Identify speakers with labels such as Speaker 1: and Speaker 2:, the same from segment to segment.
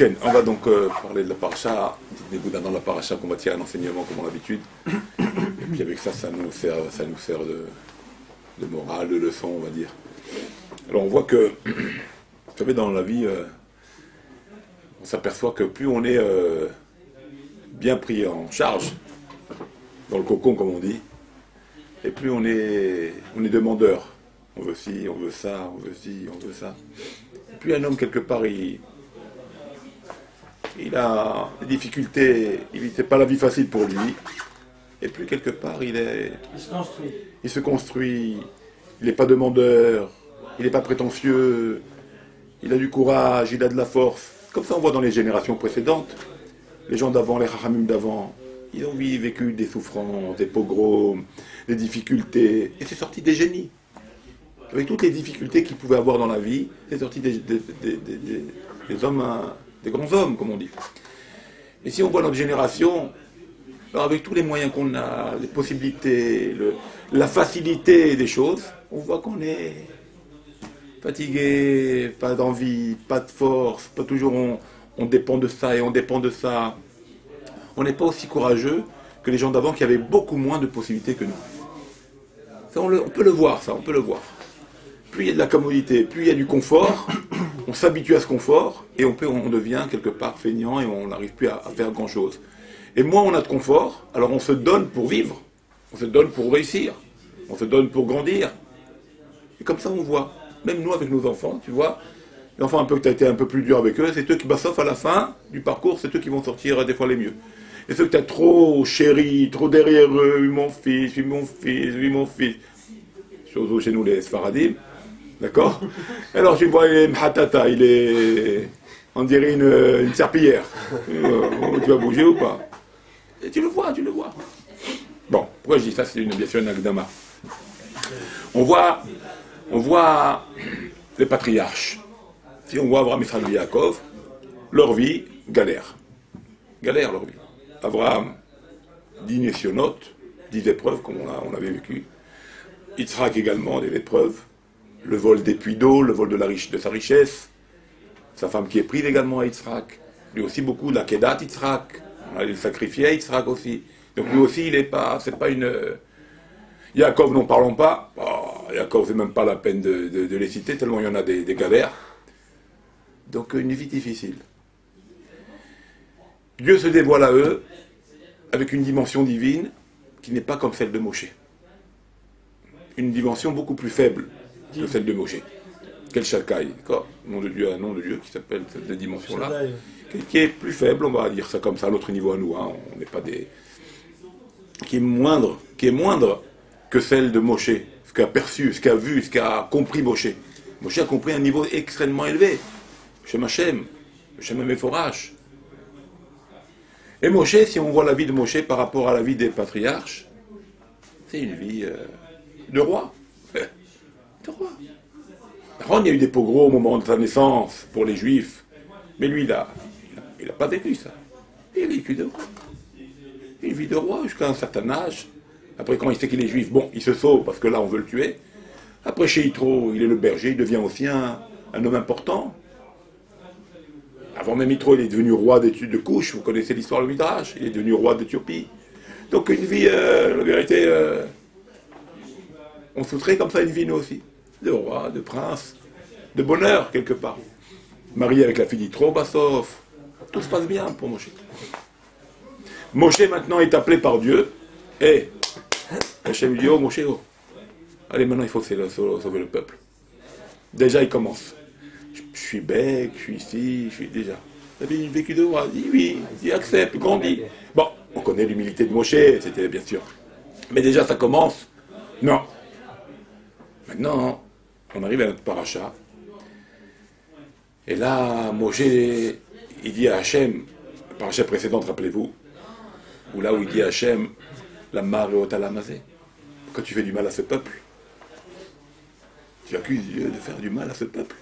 Speaker 1: Ken, on va donc parler de la paracha, des bouddhas dans la paracha, qu'on va tirer un enseignement comme d'habitude. Et puis avec ça, ça nous sert de morale, de leçon, on va dire. Alors on voit que, vous savez, dans la vie, on s'aperçoit que plus on est bien pris en charge, dans le cocon comme on dit, et plus on est demandeur. On veut ci, on veut ça, on veut ci, on veut ça. Et puis un homme, quelque part, il a des difficultés, c'est pas la vie facile pour lui. Et puis quelque part, il se construit, il n'est pas demandeur, il n'est pas prétentieux, il a du courage, il a de la force. Comme ça, on voit dans les générations précédentes, les gens d'avant, les Chachamim d'avant, ils ont vécu des souffrances, des pogroms, des difficultés, et c'est sorti des génies. Avec toutes les difficultés qu'ils pouvaient avoir dans la vie, c'est sorti des hommes, des grands hommes, comme on dit. Et si on voit notre génération, alors avec tous les moyens qu'on a, les possibilités, la facilité des choses, on voit qu'on est fatigué, pas d'envie, pas de force, pas toujours on dépend de ça et on dépend de ça. On n'est pas aussi courageux que les gens d'avant qui avaient beaucoup moins de possibilités que nous. Ça, on peut le voir, ça, on peut le voir. Plus il y a de la commodité, plus il y a du confort, on s'habitue à ce confort et on devient quelque part feignant et on n'arrive plus à faire grand-chose. Et moins on a de confort, alors on se donne pour vivre, on se donne pour réussir, on se donne pour grandir. Et comme ça on voit, même nous avec nos enfants, tu vois, les enfants qui ont été un peu plus durs avec eux, c'est eux qui, sauf à la fin du parcours, c'est eux qui vont sortir des fois les mieux. Et ceux que tu as trop chéris, trop derrière eux, oui mon fils, oui mon fils, oui mon fils. Chose chez nous les Sfaradim. D'accord. Alors tu vois, il est mhatata, il est, on dirait une serpillière. Tu vas bouger ou pas? Et tu le vois. Bon, pourquoi je dis ça? C'est bien sûr une agdama. On voit les patriarches. Si on voit Abraham, Israël et Yaakov, leur vie, galère leur vie. Abraham, 10 nessionotes, 10 épreuves, comme on avait vécu. Yitzhak également, des épreuves. Le vol des puits d'eau, le vol de sa richesse, sa femme qui est prise également à Yitzhak, lui aussi beaucoup, la Kedat Yitzhak, on allait le sacrifier à Yitzhak aussi. Donc lui aussi, c'est pas une... Yaakov, n'en parlons pas, Yaakov, c'est même pas la peine de les citer, tellement il y en a des galères. Donc une vie difficile. Dieu se dévoile à eux avec une dimension divine qui n'est pas comme celle de Moshe. Une dimension beaucoup plus faible que celle de Moshe. Quel Shakai, d'accord? Un nom de Dieu qui s'appelle cette dimension-là, qui est plus faible, on va dire ça comme ça, à notre niveau à nous, hein. On n'est pas des... qui est moindre que celle de Moshe, ce qu'a perçu, ce qu'a vu, ce qu'a compris Moshe. Moshe a compris un niveau extrêmement élevé, Shem Hashem, Shem Meforash. Et Moshe, si on voit la vie de Moshe par rapport à la vie des patriarches, c'est une vie de roi. De roi. Aaron, il y a eu des pogroms au moment de sa naissance pour les Juifs, mais lui, il n'a pas vécu ça. Il a vécu de roi. Il vit de roi jusqu'à un certain âge. Après, quand il sait qu'il est juif, bon, il se sauve parce que là, on veut le tuer. Après, chez Yitro, il est le berger, il devient aussi un homme important. Avant même Yitro, il est devenu roi de Couche, vous connaissez l'histoire du Midrash, il est devenu roi d'Éthiopie. Donc une vie, la vérité, on foutrait comme ça une vie nous aussi. De roi, de prince, de bonheur quelque part. Marié avec la fille d'Yitro, sauf. Tout se passe bien pour Moshe. Moshe maintenant est appelé par Dieu, et Hachem lui dit, oh Moshe, oh. Allez, maintenant il faut sauver le peuple. Déjà il commence. Je suis bec, je suis ici, je suis déjà. Vous avez vécu de roi? Il dit oui, il accepte, grandit. Bon, on connaît l'humilité de Moshe, c'était bien sûr. Mais déjà ça commence. Non. Maintenant, on arrive à notre paracha. Et là, Moshe, il dit à Hachem, la paracha précédente, rappelez-vous, où là où il dit à Hachem, la maréota la mazé. Pourquoi tu fais du mal à ce peuple? Tu accuses Dieu de faire du mal à ce peuple.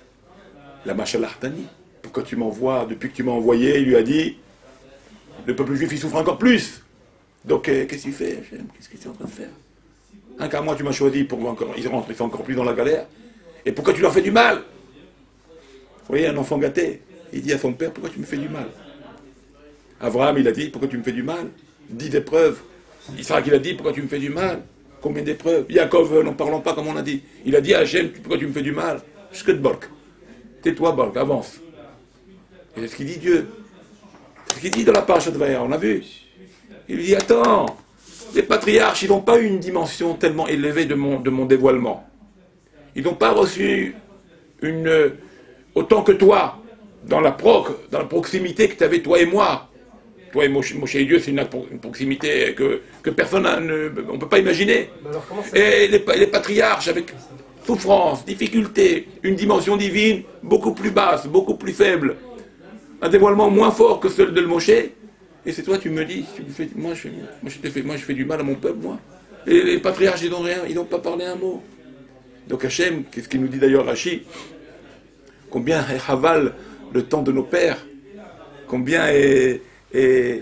Speaker 1: La Machalartani. Pourquoi tu m'envoies? Depuis que tu m'as envoyé, il lui a dit, le peuple juif, il souffre encore plus. Donc, qu'est-ce qu'il fait, Hachem? Qu'est-ce qu'il est en train de faire? Un qu'à moi, tu m'as choisi pour encore, ils sont encore plus dans la galère. Et pourquoi tu leur fais du mal? Vous voyez, un enfant gâté. Il dit à son père, pourquoi tu me fais du mal? Abraham, il a dit, pourquoi tu me fais du mal? 10 épreuves. Isaac, il a dit, pourquoi tu me fais du mal? Combien d'épreuves? Yaakov, n'en parlons pas comme on a dit. Il a dit à Hachem, pourquoi tu me fais du mal? Tais-toi, Bolk, avance. Et c'est ce qu'il dit Dieu. C'est ce qu'il dit dans la Parashat Vayera, on a vu. Il lui dit, attends, les patriarches, ils n'ont pas eu une dimension tellement élevée de mon dévoilement. Ils n'ont pas reçu autant que toi, dans la proximité que tu avais toi et moi. Toi et Moshe et Dieu, c'est une proximité que personne on ne peut pas imaginer. Et les patriarches, avec souffrance, difficulté, une dimension divine beaucoup plus basse, beaucoup plus faible, un dévoilement moins fort que celui de Moshe. Et c'est toi, tu me dis, moi je fais du mal à mon peuple, moi. Et les patriarches, ils n'ont rien, ils n'ont pas parlé un mot. Donc Hachem, qu'est-ce qu'il nous dit d'ailleurs Rashi? Combien est Haval le temps de nos pères? Combien est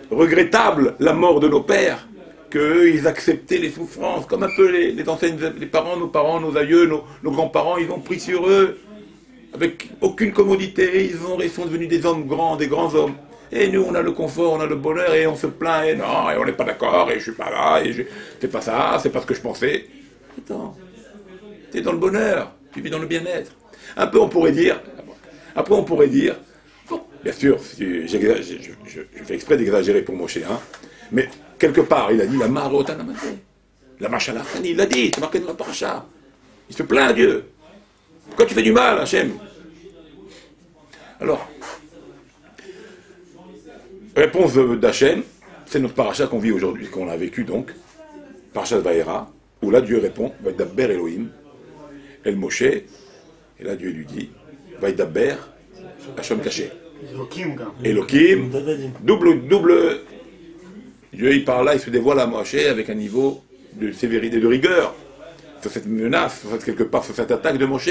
Speaker 1: regrettable la mort de nos pères, qu'eux, ils acceptaient les souffrances, comme un peu les anciennes, les parents, nos aïeux, nos grands-parents, ils ont pris sur eux, avec aucune commodité, ils sont devenus des hommes grands, des grands hommes. Et nous, on a le confort, on a le bonheur, et on se plaint, et non, et on n'est pas d'accord, et je suis pas là, et c'est pas ça, c'est pas ce que je pensais. Attends, tu es dans le bonheur, tu vis dans le bien-être. Un peu, on pourrait dire, bon, bien sûr, je fais exprès d'exagérer pour Moshe, hein, mais quelque part, il a dit la Marotanamate, la Machalachani, il l'a dit, c'est marqué dans la paracha. Il se plaint à Dieu. Pourquoi tu fais du mal, Hachem? Alors, réponse d'Hachem, c'est notre paracha qu'on vit aujourd'hui, qu'on a vécu donc, paracha de Vayera, où là Dieu répond, Vaïdaber Elohim, El Moshe, et là Dieu lui dit, Vaïdaber Hachem caché. Elohim, double. Dieu il parle là, il se dévoile à Moshe avec un niveau de sévérité, de rigueur, sur cette menace, quelque part, sur cette attaque de Moshe,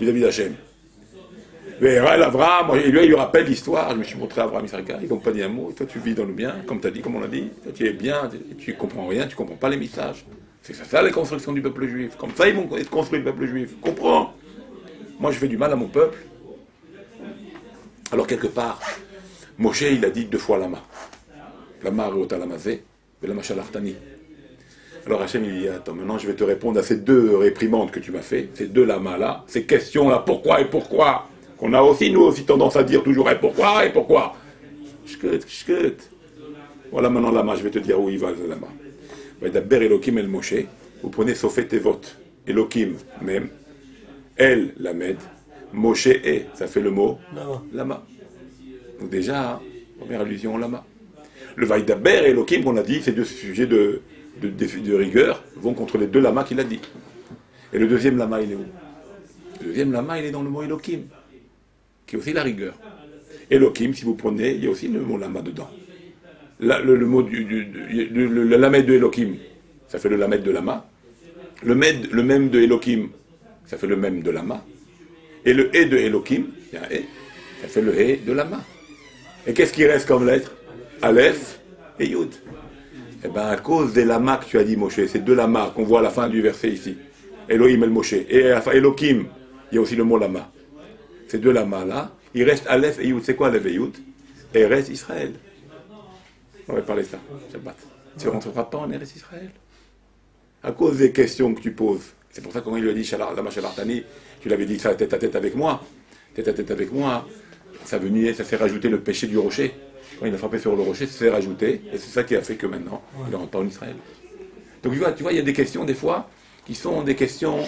Speaker 1: vis-à-vis d'Hachem. Mais Abraham, il lui rappelle l'histoire, je me suis montré à Abraham Isaac, ils n'ont pas dit un mot, toi tu vis dans le bien, comme tu as dit, comme on l'a dit, toi tu es bien, tu comprends rien, tu comprends pas les messages. C'est ça les constructions du peuple juif, comme ça ils vont construire le peuple juif, comprends? Moi je fais du mal à mon peuple. Alors quelque part, Moshe il a dit 2 fois lama. Lama reota lamazé, et lama shalartani. Alors Hachem il dit, attends, maintenant je vais te répondre à ces 2 réprimandes que tu m'as fait, ces 2 lamas là, ces questions là, pourquoi et pourquoi, qu'on a aussi nous aussi tendance à dire toujours et pourquoi. Shkut. Voilà maintenant lama, je vais te dire où il va le lama. Vaïdaber Elohim el Moshe, vous prenez Sofet Tevot, Elohim même, El Lamed, Moshe et, ça fait le mot lama. Donc déjà, hein, première allusion au lama. Le Vaïdaber et Elohim, qu'on a dit, ces 2 sujets de rigueur vont contre les 2 lamas qu'il a dit. Et le deuxième lama, il est où? Le deuxième lama, il est dans le mot Elohim, qui est aussi la rigueur. Elohim, si vous prenez, il y a aussi le mot lama dedans. Le mot le lamed de Elohim, ça fait le lamed de lama. Le même de Elohim, ça fait le même de lama. Et le et de Elohim, il y a un et, ça fait le et de lama. Et qu'est-ce qui reste comme lettre? Aleph et Yud. Eh bien, à cause des lamas que tu as dit, Moshe, ces 2 lamas qu'on voit à la fin du verset ici, Elohim et Moshe, et à la fin, Elohim, il y a aussi le mot lama. Ces 2 lamas-là, il reste Aleph et Yud. C'est quoi Aleph et Yud? Eretz Israël. On va parler de ça, Shabbat. Tu ne rentreras pas en Eretz Israël. À cause des questions que tu poses. C'est pour ça qu'on lui a dit, Lama Shalartani, tu l'avais dit ça tête à tête avec moi. Tête à tête avec moi, ça s'est rajouté le péché du rocher. Quand il a frappé sur le rocher, ça s'est rajouté, et c'est ça qui a fait que maintenant, il ne rentre pas en Israël. Donc tu vois, il y a des questions, des fois, qui sont des questions...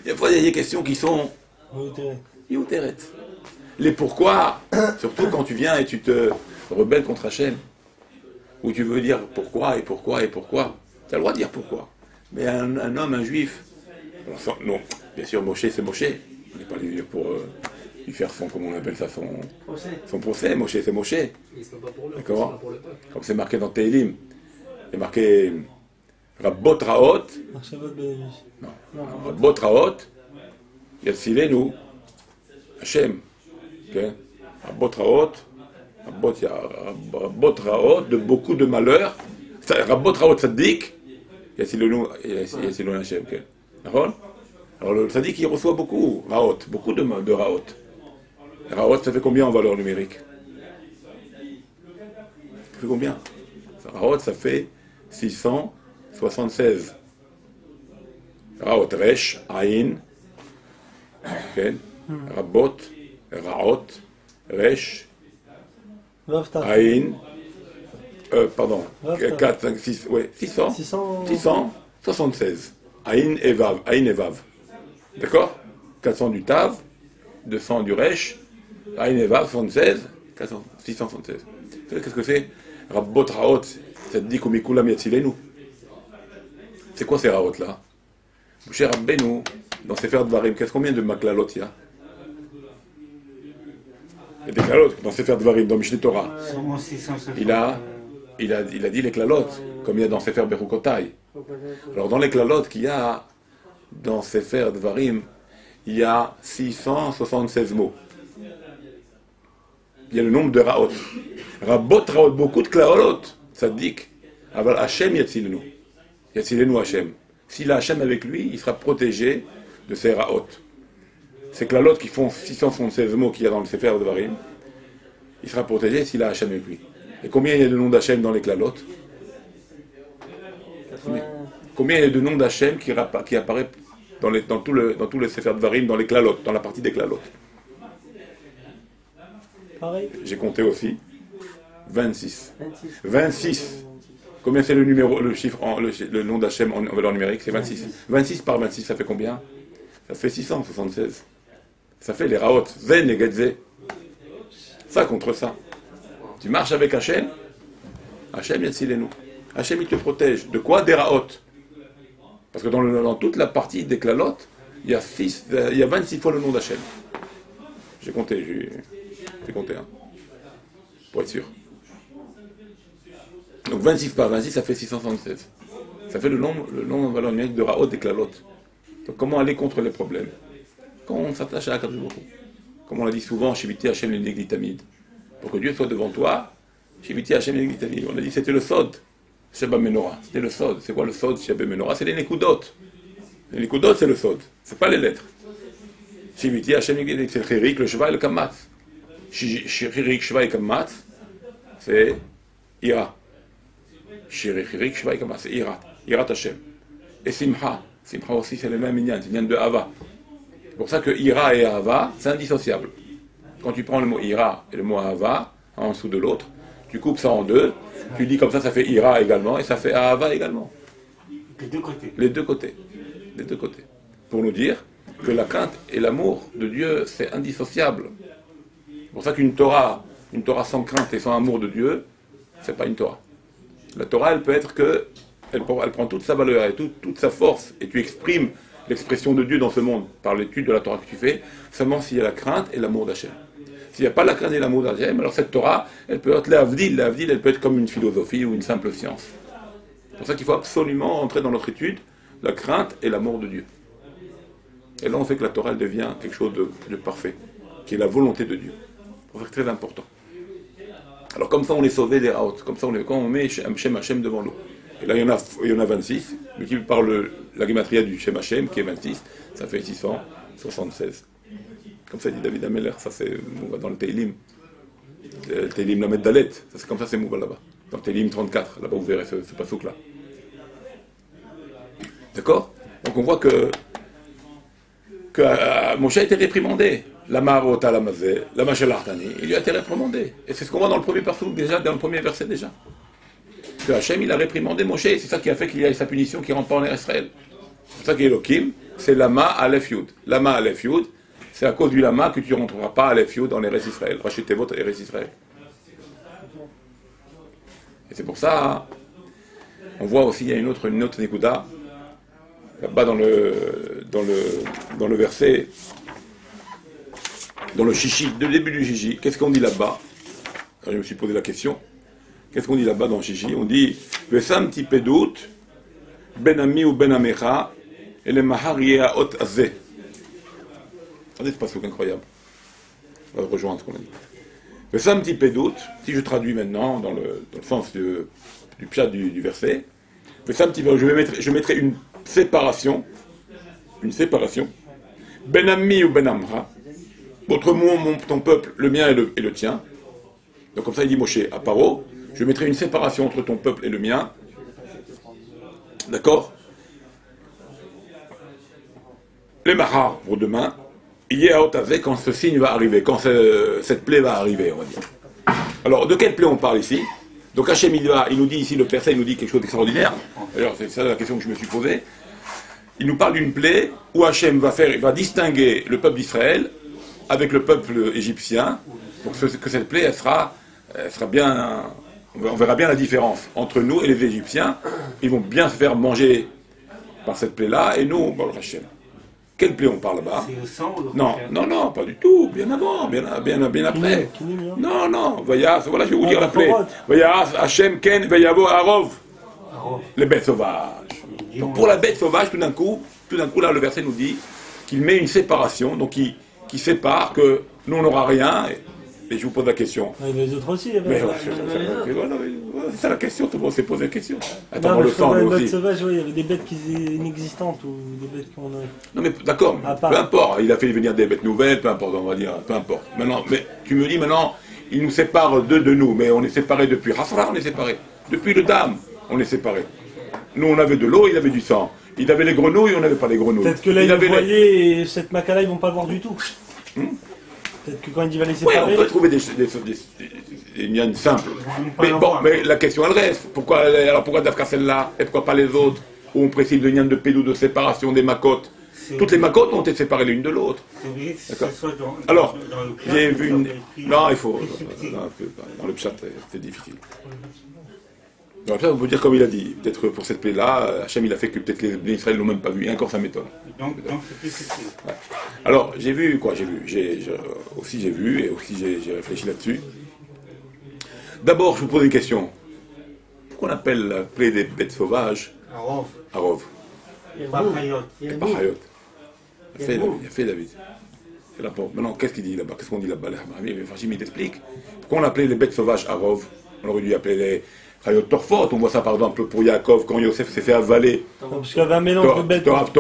Speaker 1: Des fois, il y a des questions qui sont... Youteret. Les pourquoi, surtout quand tu viens et tu te rebelles contre Hachem, où tu veux dire pourquoi. Tu as le droit de dire pourquoi. Mais un homme, un juif... Alors, non, bien sûr, Moshe, c'est Moshe. On n'est pas allé dire pour... lui faire comment on appelle ça, son procès, Moshe, c'est Moshe. D'accord? Comme c'est marqué dans Tehillim. C'est marqué Rabbot Raot. Non, Rabbot Raot. Yatsilenu Hachem. Rabbot Raot. Rabbot Raot, de beaucoup de malheurs. Rabbot Raot Tzaddik. Yatsilenu Hachem. D'accord? Alors le tzaddik, il reçoit beaucoup, raot, beaucoup de raot. Raot, ça fait combien en valeur numérique? Ça fait combien? Raot, ça fait 676. Raot, resh, aïn, rabot, raot, resh, aïn, pardon, 4, 5, 6, ouais, 676. Aïn et vav. D'accord? 400 du tav, 200 du resh, aïn et vav, 76, 676. Qu'est-ce que c'est? Rabot raot, ça te dit comme Mikulam Yatzilenu. C'est quoi ces raot là? Moshe Rabbeinu, dans Sefer Dvarim, combien de maklalot il y a? Il y a des klalot dans Sefer Dvarim, dans Mishneh Torah. Il a dit les klalot, comme il y a dans Sefer Berukotai. Alors dans les klalot qu'il y a dans Sefer Dvarim, il y a 676 mots. Il y a le nombre de raot. Rabot raot, beaucoup de klalot. Tzaddik, aval Hashem yatzilenu. Yatzilenu Hashem. S'il a Hashem avec lui, il sera protégé de ses raot. Ces klalot qui font 676 mots qu'il y a dans le Sefer Dvarim, il sera protégé s'il a Hashem avec lui. Et combien il y a de noms d'Hachem dans les klalot? Combien il y a de noms d'Hachem qui apparaît dans tout le Sefer Dvarim, dans les klalot, dans la partie des klalot? J'ai compté aussi 26. 26. Combien c'est le chiffre, le nom d'Hachem en valeur numérique? C'est 26. 26 par 26, ça fait combien? Ça fait 676. Ça fait les raot. Zen et Gedze. Ça contre ça. Tu marches avec Hachem. Hachem Yatzilenu. Hachem, il te protège. De quoi? Des raot. Parce que dans toute la partie des klalot, il y a 26 fois le nom d'Hachem. J'ai compté hein, pour être sûr. Donc 26 par 26, ça fait 676. Ça fait le nombre en valeur numérique de raot des klalot. Donc comment aller contre les problèmes? Quand on s'attache à Akadosh Baruch Hu. Comme on l'a dit souvent, Shiviti Hashem Lenegli Tamid. Pour que Dieu soit devant toi, Shiviti Hashem Lenegli Tamid. On a dit c'était le sod, Sheba Menorah. C'était le sod. C'est quoi le sod, Sheba Menorah? C'est les nekudot. Les nekudot, c'est le sod. C'est pas les lettres. Shiviti Hashem Lenegli Tamid. C'est le chirik, le sheva et le kamat. Chirik, sheva et kamat, c'est ira. Chirik, sheva et kamat, c'est ira. Irat Hashem. Et simcha. Simcha aussi, c'est le même inyan. C'est l'inyan de Hava. C'est pour ça que ira et Hava, c'est indissociable. Quand tu prends le mot ira et le mot Hava, en dessous de l'autre, tu coupes ça en deux, tu dis comme ça fait ira également, et ça fait Hava également.
Speaker 2: Les deux côtés.
Speaker 1: Les deux côtés. Les deux côtés. Pour nous dire que la crainte et l'amour de Dieu, c'est indissociable. C'est pour ça qu'une Torah sans crainte et sans amour de Dieu, c'est pas une Torah. La Torah, elle peut être que, elle prend toute sa valeur et toute sa force, et tu exprimes l'expression de Dieu dans ce monde par l'étude de la Torah que tu fais, seulement s'il y a la crainte et l'amour d'Hachem. S'il n'y a pas la crainte et l'amour d'Hachem, alors cette Torah, elle peut être l'avdil. L'avdil, elle peut être comme une philosophie ou une simple science. C'est pour ça qu'il faut absolument entrer dans notre étude la crainte et l'amour de Dieu. Et là, on fait que la Torah, elle devient quelque chose de parfait, qui est la volonté de Dieu. C'est très important. Alors comme ça, on est sauvé des raot. Comme ça, quand on met Shem Hashem devant nous. Et là, il y en a 26. Multiplié par la gematria du Shem Hashem, qui est 26, ça fait 676. Comme ça dit David Ameller, ça c'est dans le Teilim. Le Teilim Lamed Dalet, c'est comme ça c'est Mouva là-bas. Dans le Teilim 34, là-bas vous verrez ce pasouk là. D'accord? Donc on voit que Moshe a été réprimandé. Lama Rota Lamazé, Lama Shelartani, il lui a été réprimandé. Et c'est ce qu'on voit dans le premier pasouk déjà, dans le premier verset déjà. Que Hachem il a réprimandé Moshe, c'est ça qui a fait qu'il y ait sa punition qui rentre pas en Israël. C'est pour ça qu'Elohim, c'est Lama Aleph Yud. Lama Aleph Yud, c'est à cause du Lama que tu ne rentreras pas à Aleph Yud dans l'Eretz Israël. Rachetez votre Eretz Israël. Et c'est pour ça, on voit aussi, il y a une autre Nekuda, là-bas dans le verset, dans le Shishi, le début du Shishi, qu'est-ce qu'on dit là-bas? Je me suis posé la question. Qu'est-ce qu'on dit là-bas dans Shishi? On dit Vesam tipedut, ben ami ou ben amecha, et le mahar yehaot azeh. Regardez ce passage incroyable. On va rejoindre ce qu'on a dit. Vesam tipedut, si je traduis maintenant dans le sens du pshat du verset, Vesam tipedut, je mettrai une séparation une séparation. Ben Ammi ou Ben Amra. Votre ton peuple, le mien et le tien. Donc comme ça, il dit Moshe à Paro, je mettrai une séparation entre ton peuple et le mien. D'accord? Les Mahar, pour demain, hier quand ce signe va arriver, quand cette plaie va arriver, on va dire. Alors, de quelle plaie on parle ici? Donc Hachem, il nous dit ici, le Persa, il nous dit quelque chose d'extraordinaire. D'ailleurs, c'est ça la question que je me suis posée. Il nous parle d'une plaie où Hachem va distinguer le peuple d'Israël avec le peuple égyptien, pour que cette plaie, elle sera bien... On verra bien la différence entre nous et les Égyptiens. Ils vont bien se faire manger par cette plaie-là, et nous, bon, le Hachem. Quelle plaie on parle là-bas?
Speaker 2: C'est le sang ou le
Speaker 1: non, pas du tout. Bien avant, bien après. Non. Voilà, je vais vous dire la plaie. Vaya Hachem Ken, Vayavo Arov. Les bêtes sauvages. Donc pour la bête sauvage, tout d'un coup, là, le verset nous dit qu'il met une séparation, donc qui sépare, que nous, on n'aura rien. Et je vous pose la question.
Speaker 3: Les autres aussi,
Speaker 1: c'est ça la question, tout le monde s'est posé la question. Attends,
Speaker 3: on
Speaker 1: le sang, nous
Speaker 3: les bêtes
Speaker 1: aussi.
Speaker 3: sauvages, il y avait des bêtes qui étaient inexistantes ou des bêtes qu'on a.
Speaker 1: Non mais d'accord, peu importe, il a fait venir des bêtes nouvelles, peu importe, on va dire, peu importe. Maintenant, mais tu me dis maintenant, il nous sépare de nous, mais on est séparés depuis Hasra, on est séparés. Depuis le Dam, on est séparés. Nous, on avait de l'eau, il avait du sang. Il avait les grenouilles, on n'avait pas les grenouilles.
Speaker 3: Peut-être que là, ils voyaient et cette maca-là, ils vont pas le voir du tout. Peut-être que quand il va les séparer...
Speaker 1: Oui, on peut trouver des lignes simples. Mais la question, elle reste. Pourquoi Dafka celle-là et pourquoi pas les autres? Où on précise le lien de pédou de séparation des macotes. Toutes les macotes ont été séparées l'une de l'autre. Alors, j'ai vu une... Non, il faut... Dans le chat, c'est difficile. Dans le chat, on peut dire comme il a dit. Peut-être pour cette plaie-là, Hachem, il a fait que peut-être les Israël ne l'ont même pas vu. Et encore, ça m'étonne.
Speaker 2: Donc c'est plus difficile.
Speaker 1: Ouais. Alors, j'ai vu, j'ai vu, et aussi j'ai réfléchi là-dessus. D'abord, je vous pose une question. Pourquoi on appelle la plaie des bêtes sauvages Arov?
Speaker 2: Bahayot.
Speaker 1: Il a fait David. Maintenant, qu'est-ce qu'il dit là-bas? Qu'est-ce qu'on dit là-bas? Jimmy t'explique. Pourquoi on appelait les bêtes sauvages Arov? On aurait dû appeler les Chayot Torfot. On voit ça par exemple pour Yaakov, quand Yosef s'est fait avaler.
Speaker 3: Parce qu'il y avait un mélange de bêtes.
Speaker 1: Toraf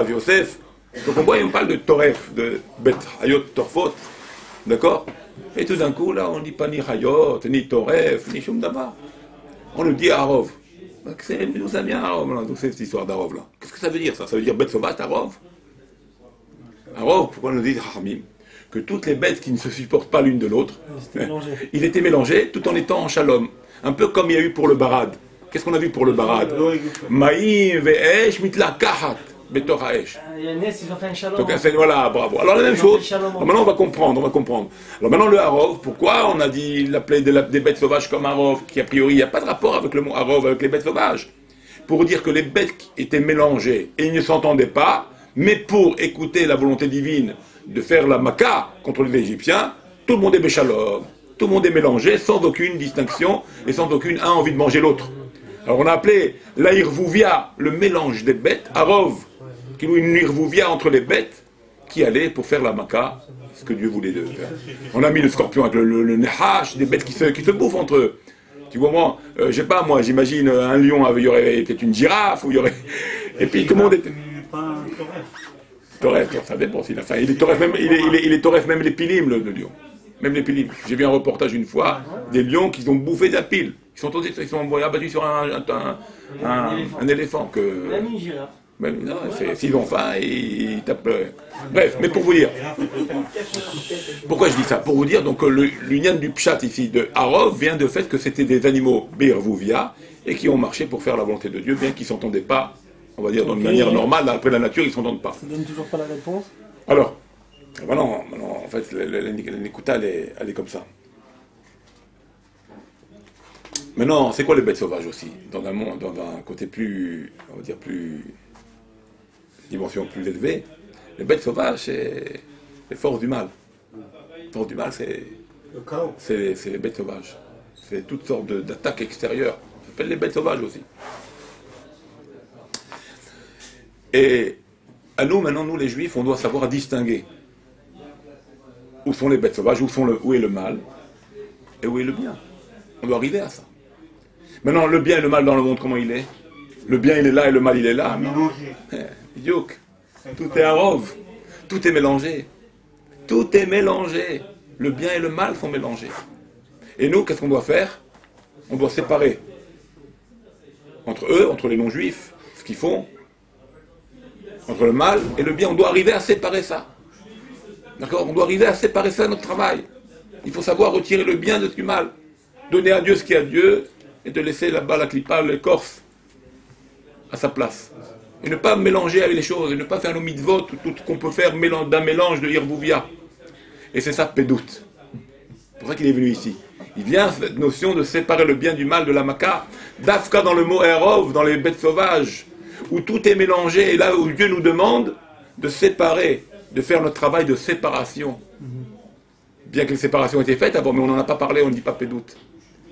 Speaker 1: Yosef. Donc on voit, on parle de Toref, de bêtes Chayot Torfot. D'accord? Et tout d'un coup, là, on ne dit pas ni Chayot, ni Toref, ni Shum Davar. On nous dit Arov. Nous ça vient Arov, donc c'est cette histoire d'Arov là. Qu'est-ce que ça veut dire ça? Ça veut dire bête sauvage, Arov? Arov, pourquoi on nous dit Hamim? Que toutes les bêtes qui ne se supportent pas l'une de l'autre, ils étaient mélangés tout en étant en shalom. Un peu comme il y a eu pour le barad. Qu'est-ce qu'on a vu pour le barad? Maïm ve'esh mitla kahat betor haesh.
Speaker 3: Il y a Nes, ils ont fait un shalom.
Speaker 1: Donc voilà, bravo. Alors la même chose. Alors, maintenant on va comprendre. Alors maintenant le Harov, pourquoi on a dit la plaie des bêtes sauvages comme Harov, qui a priori il n'y a pas de rapport avec le mot Harov, avec les bêtes sauvages. Pour dire que les bêtes étaient mélangées et ils ne s'entendaient pas, mais pour écouter la volonté divine de faire la Maca contre les Égyptiens, tout le monde est béchalom. Tout le monde est mélangé, sans aucune distinction, et sans aucune un envie de manger l'autre. Alors on a appelé l'Airvouvia, le mélange des bêtes, Arov, qui nous une Irvouvia entre les bêtes, qui allaient pour faire la Maca, ce que Dieu voulait de faire. On a mis le scorpion avec le Nehash, des bêtes qui se bouffent entre eux. Tu comprends? Je sais pas, moi, j'imagine un lion, il y aurait peut-être une girafe, ou il y aurait... Et puis tout le monde était... Toref, ça dépend s'il a faim. Il est toref même les pilim, le lion. Même les pilim. J'ai vu un reportage une fois, des lions qui ont bouffé des piles. Ils sont abattus sur un éléphant.
Speaker 3: Même une girafe.
Speaker 1: Non, s'ils ont faim, ils tapent. Bref, mais pour vous dire. Pourquoi je dis ça? Pour vous dire, donc, l'union du pshat ici de Harov vient du fait que c'était des animaux birvouvia et qui ont marché pour faire la volonté de Dieu, bien qu'ils ne s'entendaient pas, on va dire, d'une manière normale, après la nature, ils ne s'entendent pas.
Speaker 3: Ça donne toujours pas la réponse.
Speaker 1: Alors, maintenant, en fait, l'Nikuta, elle est comme ça. Maintenant, c'est quoi les bêtes sauvages aussi? Dans un côté plus, on va dire, dimension plus élevée, les bêtes sauvages, c'est les forces du mal. Les forces du mal, c'est les bêtes sauvages. C'est toutes sortes d'attaques extérieures. Ça s'appelle les bêtes sauvages aussi. Et à nous, maintenant, nous les juifs, on doit savoir distinguer où sont les bêtes sauvages, où est le mal, et où est le bien. On doit arriver à ça. Maintenant, le bien et le mal dans le monde, comment il est? Le bien, il est là, et le mal, il est là. Youk. Tout est arov. Tout est mélangé. Tout est mélangé. Le bien et le mal sont mélangés. Et nous, qu'est-ce qu'on doit faire? On doit séparer entre eux, entre les non-juifs, ce qu'ils font, entre le mal et le bien. On doit arriver à séparer ça. D'accord? On doit arriver à séparer ça de notre travail. Il faut savoir retirer le bien du mal. Donner à Dieu ce qui est à Dieu et de laisser là-bas la clipa, l'écorce à sa place. Et ne pas mélanger avec les choses, et ne pas faire nos mitzvot, tout ce qu'on peut faire d'un mélange de Yerbouvia. Et c'est ça, Pédout. C'est pour ça qu'il est venu ici. Il vient cette notion de séparer le bien du mal de la Maka, d'Afka dans le mot Erov, dans les bêtes sauvages, où tout est mélangé, et là où Dieu nous demande de séparer, de faire notre travail de séparation. Bien que les séparations aient été faites avant, mais on n'en a pas parlé, on ne dit pas Pédout.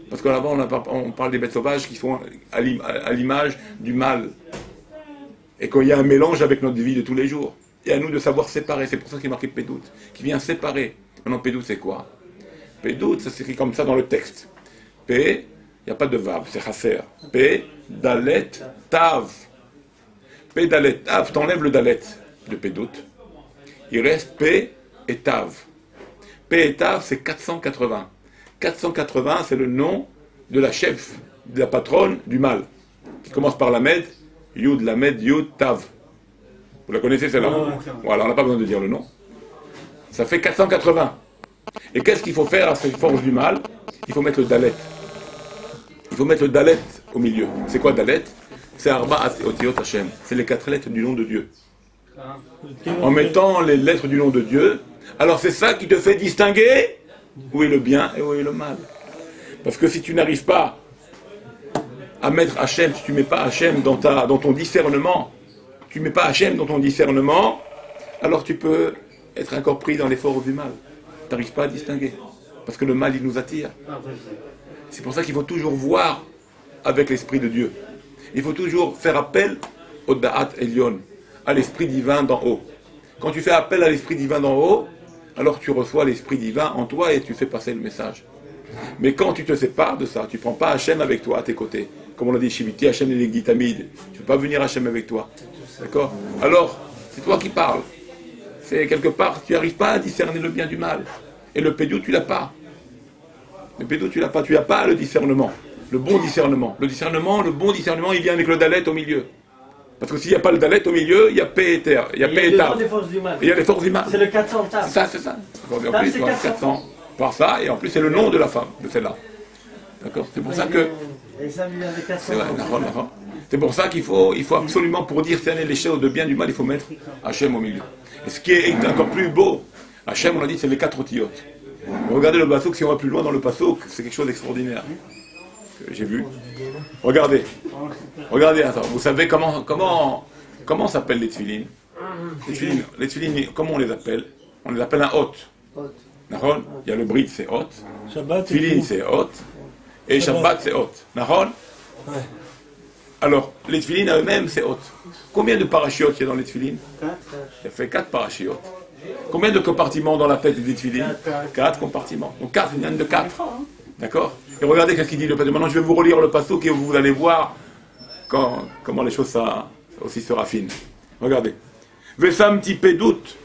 Speaker 1: Parce qu'avant, on parle des bêtes sauvages qui sont à l'image du mal. Et qu'il y a un mélange avec notre vie de tous les jours. Et à nous de savoir séparer. C'est pour ça qu'il est marqué Pédout, qui vient séparer. Maintenant, Pédout, c'est quoi? Pédout, ça s'écrit comme ça dans le texte. P, il n'y a pas de vav, c'est chasser. P, dalet, tav. P, dalet, tav, t'enlèves le dalet de Pédout. Il reste P et tav. P et tav, c'est 480. 480, c'est le nom de la chef, de la patronne du mal, qui commence par la Med, Yud, la Med, Yud, Tav. Vous la connaissez celle-là? Voilà, on n'a pas besoin de dire le nom. Ça fait 480. Et qu'est-ce qu'il faut faire à cette force du mal? Il faut mettre le Dalet. Il faut mettre le Dalet au milieu. C'est quoi Dalet? C'est Arba Otiot Hashem. C'est les 4 lettres du nom de Dieu. En mettant les lettres du nom de Dieu, alors c'est ça qui te fait distinguer où est le bien et où est le mal. Parce que si tu n'arrives pas à mettre Hachem, si tu ne mets pas Hachem dans ton discernement, alors tu peux être encore pris dans les forces du mal. Tu n'arrives pas à distinguer. Parce que le mal, il nous attire. C'est pour ça qu'il faut toujours voir avec l'Esprit de Dieu. Il faut toujours faire appel au Da'at Elyon, à l'Esprit divin d'en haut. Quand tu fais appel à l'Esprit divin d'en haut, alors tu reçois l'Esprit divin en toi et tu fais passer le message. Mais quand tu te sépares de ça, tu ne prends pas Hachem avec toi à tes côtés. Comme on l'a dit, Shiviti, Hachem et les Gitamid. Tu ne peux pas venir Hachem avec toi. D'accord? Alors, c'est toi qui parles. C'est quelque part, tu n'arrives pas à discerner le bien du mal. Et le pédou, tu l'as pas. Le pédou, tu l'as pas. Tu n'as pas le discernement. Le bon discernement. Le bon discernement, il vient avec le Dalet au milieu. Parce que s'il n'y a pas le Dalet au milieu, il y a P et Terre. Il y a P et Tav.
Speaker 3: Il y a les forces du mal. C'est le 400 Tav.
Speaker 1: C'est ça. En plus, 400 par ça, et en plus, c'est le nom de la femme, de celle-là. D'accord? C'est pour ça que... C'est pour ça qu'il faut absolument, pour discerner les choses de bien et du mal, il faut mettre Hachem au milieu. Et ce qui est encore plus beau, Hachem, on a dit, c'est les 4 otiotes. Regardez le passouk, si on va plus loin dans le passouk, c'est quelque chose d'extraordinaire. J'ai vu. Regardez, attends, vous savez comment s'appellent les tefilines? Les tefilines, comment on les appelle? On les appelle un hot. Nahon? Il y a le brit, c'est hot. Tefilin, c'est hot. Et Shabbat, c'est hot. Nahon? Ouais. Alors, les tefilines eux-mêmes, c'est hot. Combien de parachiotes il y a dans les tefilines? Il a fait 4 parachiotes. Combien de compartiments dans la tête des tefilines? 4 compartiments. Donc 4, il y en a de 4. D'accord? Et regardez ce qu'il dit le Père. Maintenant, je vais vous relire le passouk et vous allez voir comment les choses ça aussi se raffinent. Regardez. Vesam ti pédout.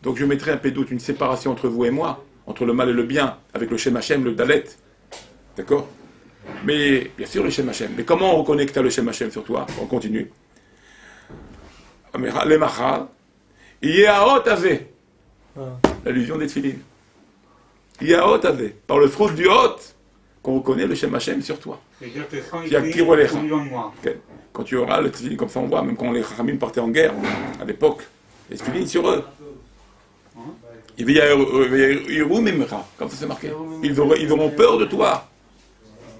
Speaker 1: Donc je mettrai un pédout, une séparation entre vous et moi, entre le mal et le bien, avec le Shem Hashem, le Dalet. D'accord? Mais, bien sûr, le Shem Hashem. Mais comment on reconnaît que tu as le Shem Hashem sur toi? On continue. Les machal. Yaot ave. L'allusion des tefilines. Yaot ave. Par le fruit du hot, qu'on reconnaît le Shem Hashem sur toi. Quand tu auras le tefilin, comme ça on voit, même quand les Chachamim partaient en guerre, à l'époque, les tefilin sur eux. Comme ça c'est marqué. Ils auront peur de toi.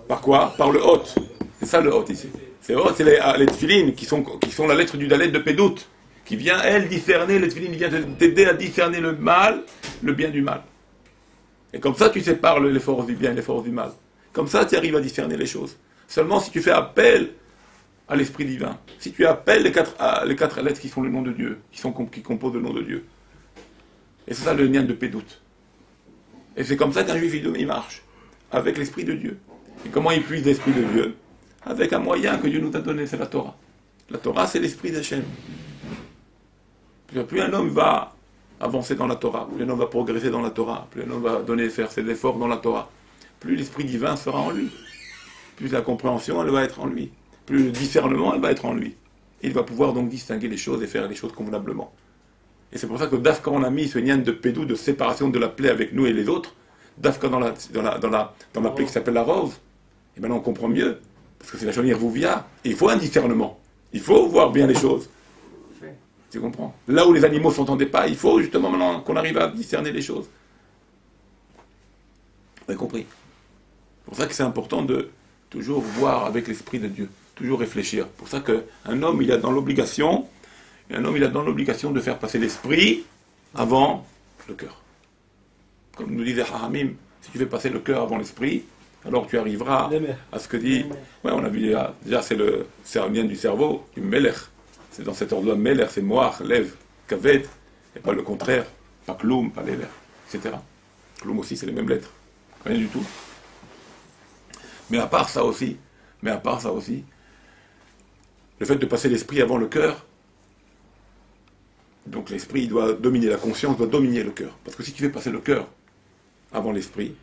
Speaker 1: Par quoi? Par le hot. C'est ça le hot ici. C'est hot, c'est les tefilin qui sont la lettre du Dalet de Pédout, qui vient, elle, discerner, le tefilin vient t'aider à discerner le mal, le bien du mal. Et comme ça, tu sépares les forces du bien et les forces du mal. Comme ça, tu arrives à discerner les choses. Seulement si tu fais appel à l'Esprit divin, si tu appelles les quatre lettres qui sont le nom de Dieu, qui composent le nom de Dieu. Et c'est ça le lien de Pédout. Et c'est comme ça qu'un juif, il marche, avec l'Esprit de Dieu. Et comment il puise l'Esprit de Dieu? Avec un moyen que Dieu nous a donné, c'est la Torah. La Torah, c'est l'esprit d'Hachem. Plus un homme va avancer dans la Torah, plus un homme va progresser dans la Torah, plus un homme va faire ses efforts dans la Torah, plus l'esprit divin sera en lui. Plus la compréhension, elle va être en lui. Plus le discernement, elle va être en lui. Il va pouvoir donc distinguer les choses et faire les choses convenablement. Et c'est pour ça que Dafka, on a mis ce lien de pédou, de séparation de la plaie avec nous et les autres, Dafka dans la plaie qui s'appelle la rose, et maintenant on comprend mieux, parce que c'est la chaumière Vouvia, et il faut un discernement. Il faut voir bien les choses. Tu comprends? Là où les animaux ne s'entendaient pas, il faut justement maintenant qu'on arrive à discerner les choses. Vous avez compris? C'est pour ça que c'est important de toujours voir avec l'Esprit de Dieu, toujours réfléchir. C'est pour ça qu'un homme, il a dans l'obligation de faire passer l'esprit avant le cœur. Comme nous disait Haramim, si tu fais passer le cœur avant l'esprit, alors tu arriveras à ce que dit... Ouais, on a vu déjà c'est un lien du cerveau, du Melech. C'est dans cet ordre-là, Melech, c'est Moach, Lev, Kaved, et pas le contraire, pas Kloum, pas Lever, etc. Kloum aussi, c'est les mêmes lettres. Rien du tout. Mais à part ça aussi, le fait de passer l'esprit avant le cœur, donc l'esprit doit dominer, la conscience doit dominer le cœur. Parce que si tu fais passer le cœur avant l'esprit,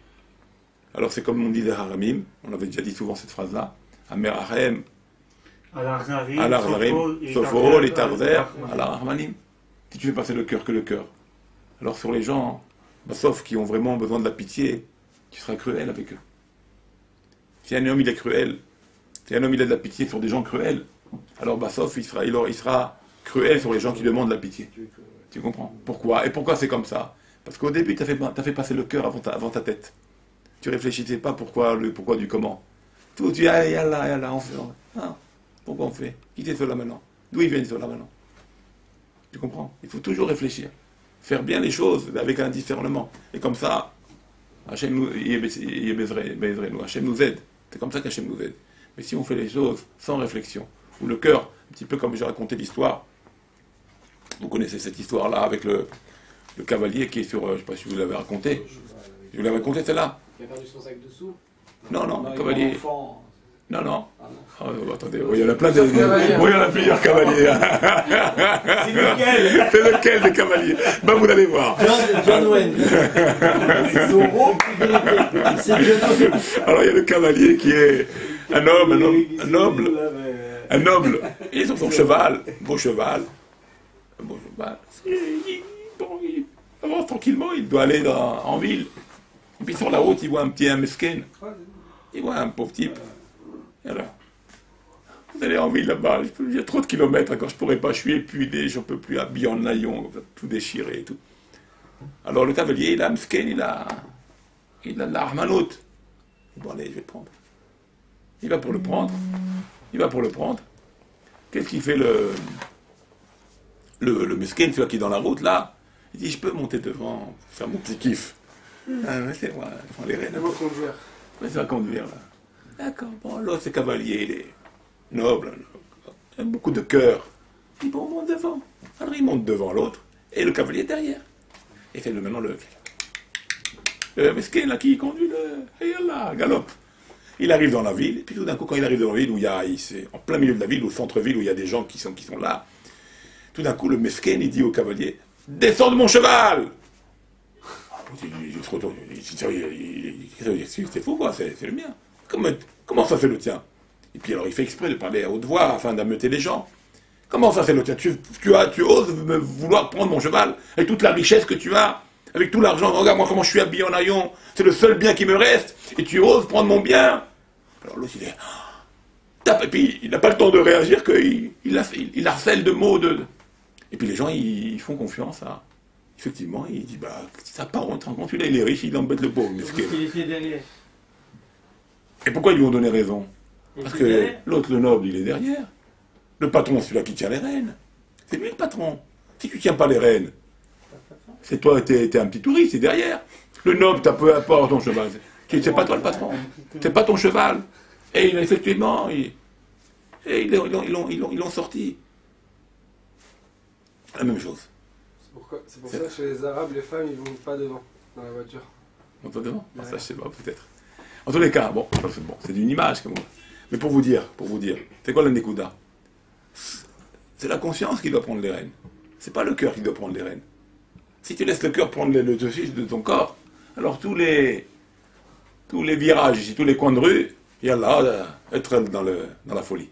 Speaker 1: alors c'est comme on dit des Haramim, on avait déjà dit souvent cette phrase-là, Amer Harem, Al-Arzarim, Sofo, les Tarzer, Al-Rahmanim. Si tu fais passer le cœur que le cœur, alors sur les gens, sauf qui ont vraiment besoin de la pitié, tu seras cruel avec eux. Si un homme il est cruel, si un homme il a de la pitié sur des gens cruels, alors sauf il sera cruel sur les gens qui demandent la pitié. Tu comprends? Pourquoi? Et pourquoi c'est comme ça? Parce qu'au début, tu as fait passer le cœur avant ta tête. Tu réfléchissais pas pourquoi du comment. Tout, tu dis, ah, yallah, on fait. Ah, pourquoi on fait? Qui c'est cela maintenant? D'où ils viennent cela maintenant? Tu comprends? Il faut toujours réfléchir. Faire bien les choses avec un discernement. Et comme ça, Hachem nous aide. C'est comme ça qu'Hachem nous aide. Mais si on fait les choses sans réflexion, ou le cœur, un petit peu comme j'ai raconté l'histoire, vous connaissez cette histoire-là avec le cavalier qui est sur, je ne sais pas si vous l'avez raconté. Je vous l'avais raconté celle-là.
Speaker 4: Il a perdu son sac de sous.
Speaker 1: Non, le cavalier. Non.
Speaker 3: Ah,
Speaker 1: Attendez, il y en a plein de... il y en a plusieurs cavaliers.
Speaker 3: c'est lequel?
Speaker 1: C'est lequel des cavaliers? Vous allez voir.
Speaker 3: John Wayne.
Speaker 1: Alors il y a le cavalier qui est un noble. Il est sur son cheval, beau cheval. Il avance tranquillement, il doit aller en ville. Et puis sur la route, il voit un mesquin. Il voit un pauvre type. Et alors, vous allez en ville là-bas, il y a trop de kilomètres, encore je pourrais pas, je suis épuisé, je ne peux plus habiller en naillon, tout déchiré et tout. Alors le cavalier, il a un mesquin, il a de la harmanoute. Bon allez, je vais le prendre. Il va pour le prendre. Qu'est-ce qu'il fait le mesquin, celui qui est dans la route là? Il dit, je peux monter devant, faire mon petit kiff. Laissez-moi prendre les rênes. Laissez-moi conduire là. D'accord, bon, l'autre c'est cavalier, il est noble, il a beaucoup de cœur. Il dit, bon, on monte devant. Alors il monte devant l'autre, et le cavalier derrière. Et c'est maintenant le mesquin là qui conduit et là, galope. Il arrive dans la ville, et puis tout d'un coup, quand il arrive dans la ville, c'est en plein milieu de la ville, au centre-ville, où il y a des gens qui sont là, tout d'un coup, le mesquin, il dit au cavalier, descends de mon cheval! C'est fou, quoi, c'est le mien. Comment ça c'est le tien? Et puis alors il fait exprès de parler à haute voix afin d'ameuter les gens. Comment ça c'est le tien? Tu oses me vouloir prendre mon cheval avec toute la richesse que tu as, avec tout l'argent. Regarde moi comment je suis habillé en haillon, c'est le seul bien qui me reste, et tu oses prendre mon bien? Alors l'autre il est... Et puis il n'a pas le temps de réagir qu'il harcèle de mots Et puis les gens ils font confiance à... Effectivement, il dit, ça part, on te rend compte, il est riche, il embête le pauvre.
Speaker 3: Il était derrière.
Speaker 1: Et pourquoi ils lui ont donné raison? Parce que l'autre, le noble, il est derrière. Le patron, c'est celui-là qui tient les rênes. C'est lui le patron. Si tu ne tiens pas les rênes, c'est toi, t'es un petit touriste, c'est derrière. Le noble, t'as peu importe ton cheval. C'est pas toi le patron. C'est pas ton cheval. Et effectivement, ils l'ont sorti. La même chose.
Speaker 5: C'est pour ça que chez les Arabes, les femmes, ils ne vont pas devant, dans la voiture.
Speaker 1: On va devant? Ça, je sais pas, peut-être. En tous les cas, c'est une image. Mais pour vous dire, c'est quoi la Nekuda? c'est la conscience qui doit prendre les rênes. C'est pas le cœur qui doit prendre les rênes. Si tu laisses le cœur prendre le dessus de ton corps, alors tous les virages ici, tous les coins de rue, il y a là, être dans la folie.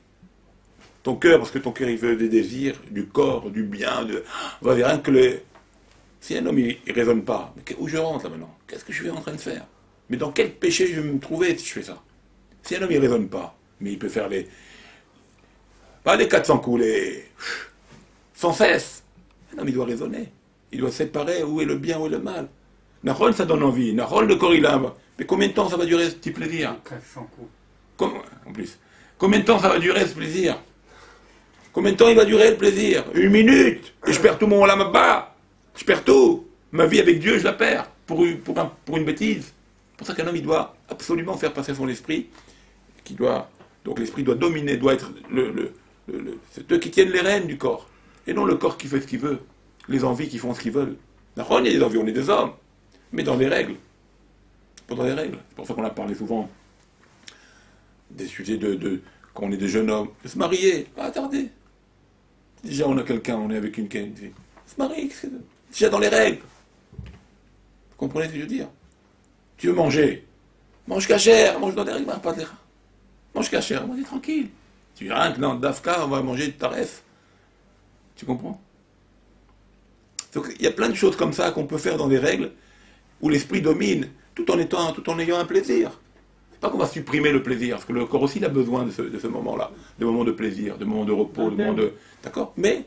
Speaker 1: Ton cœur, parce que ton cœur il veut des désirs, du corps, du bien, rien que si un homme il raisonne pas, mais où je rentre là maintenant? Qu'est-ce que je suis en train de faire? Mais dans quel péché je vais me trouver si je fais ça? Si un homme il raisonne pas, mais il peut faire pas les 400 coups, sans cesse. Un homme il doit raisonner. Il doit séparer où est le bien, où est le mal. Nahol, ça donne envie. Nahol, le corps il a. Mais combien de temps ça va durer ce petit plaisir?
Speaker 2: 400 coups.
Speaker 1: En plus. Combien de temps ça va durer ce plaisir? Combien de temps il va durer le plaisir? 1 minute. Et je perds tout mon lama-bas. Je perds tout. Ma vie avec Dieu, je la perds. Pour une bêtise. C'est pour ça qu'un homme, il doit absolument faire passer son esprit. Donc l'esprit doit dominer, doit être c'est eux qui tiennent les rênes du corps. Et non le corps qui fait ce qu'il veut. Les envies qui font ce qu'ils veulent. D'accord, il y a des envies, on est des hommes. Mais dans les règles. Pas dans les règles. C'est pour ça qu'on a parlé souvent des sujets quand on est des jeunes hommes. De se marier. Pas attardez. Déjà on a quelqu'un, on est avec une fille. Se marier, déjà dans les règles. Vous comprenez ce que je veux dire? Tu veux manger. Mange cachère, mange dans les règles, pas de l'air. Mange cachère, mange tranquille. Tu viens que dans Dafka, on va manger de taref. Tu comprends? Donc il y a plein de choses comme ça qu'on peut faire dans des règles où l'esprit domine tout en ayant un plaisir. C'est pas qu'on va supprimer le plaisir, parce que le corps aussi il a besoin de ce moment-là, de moments de plaisir, de moments de repos, de moments de. D'accord? Mais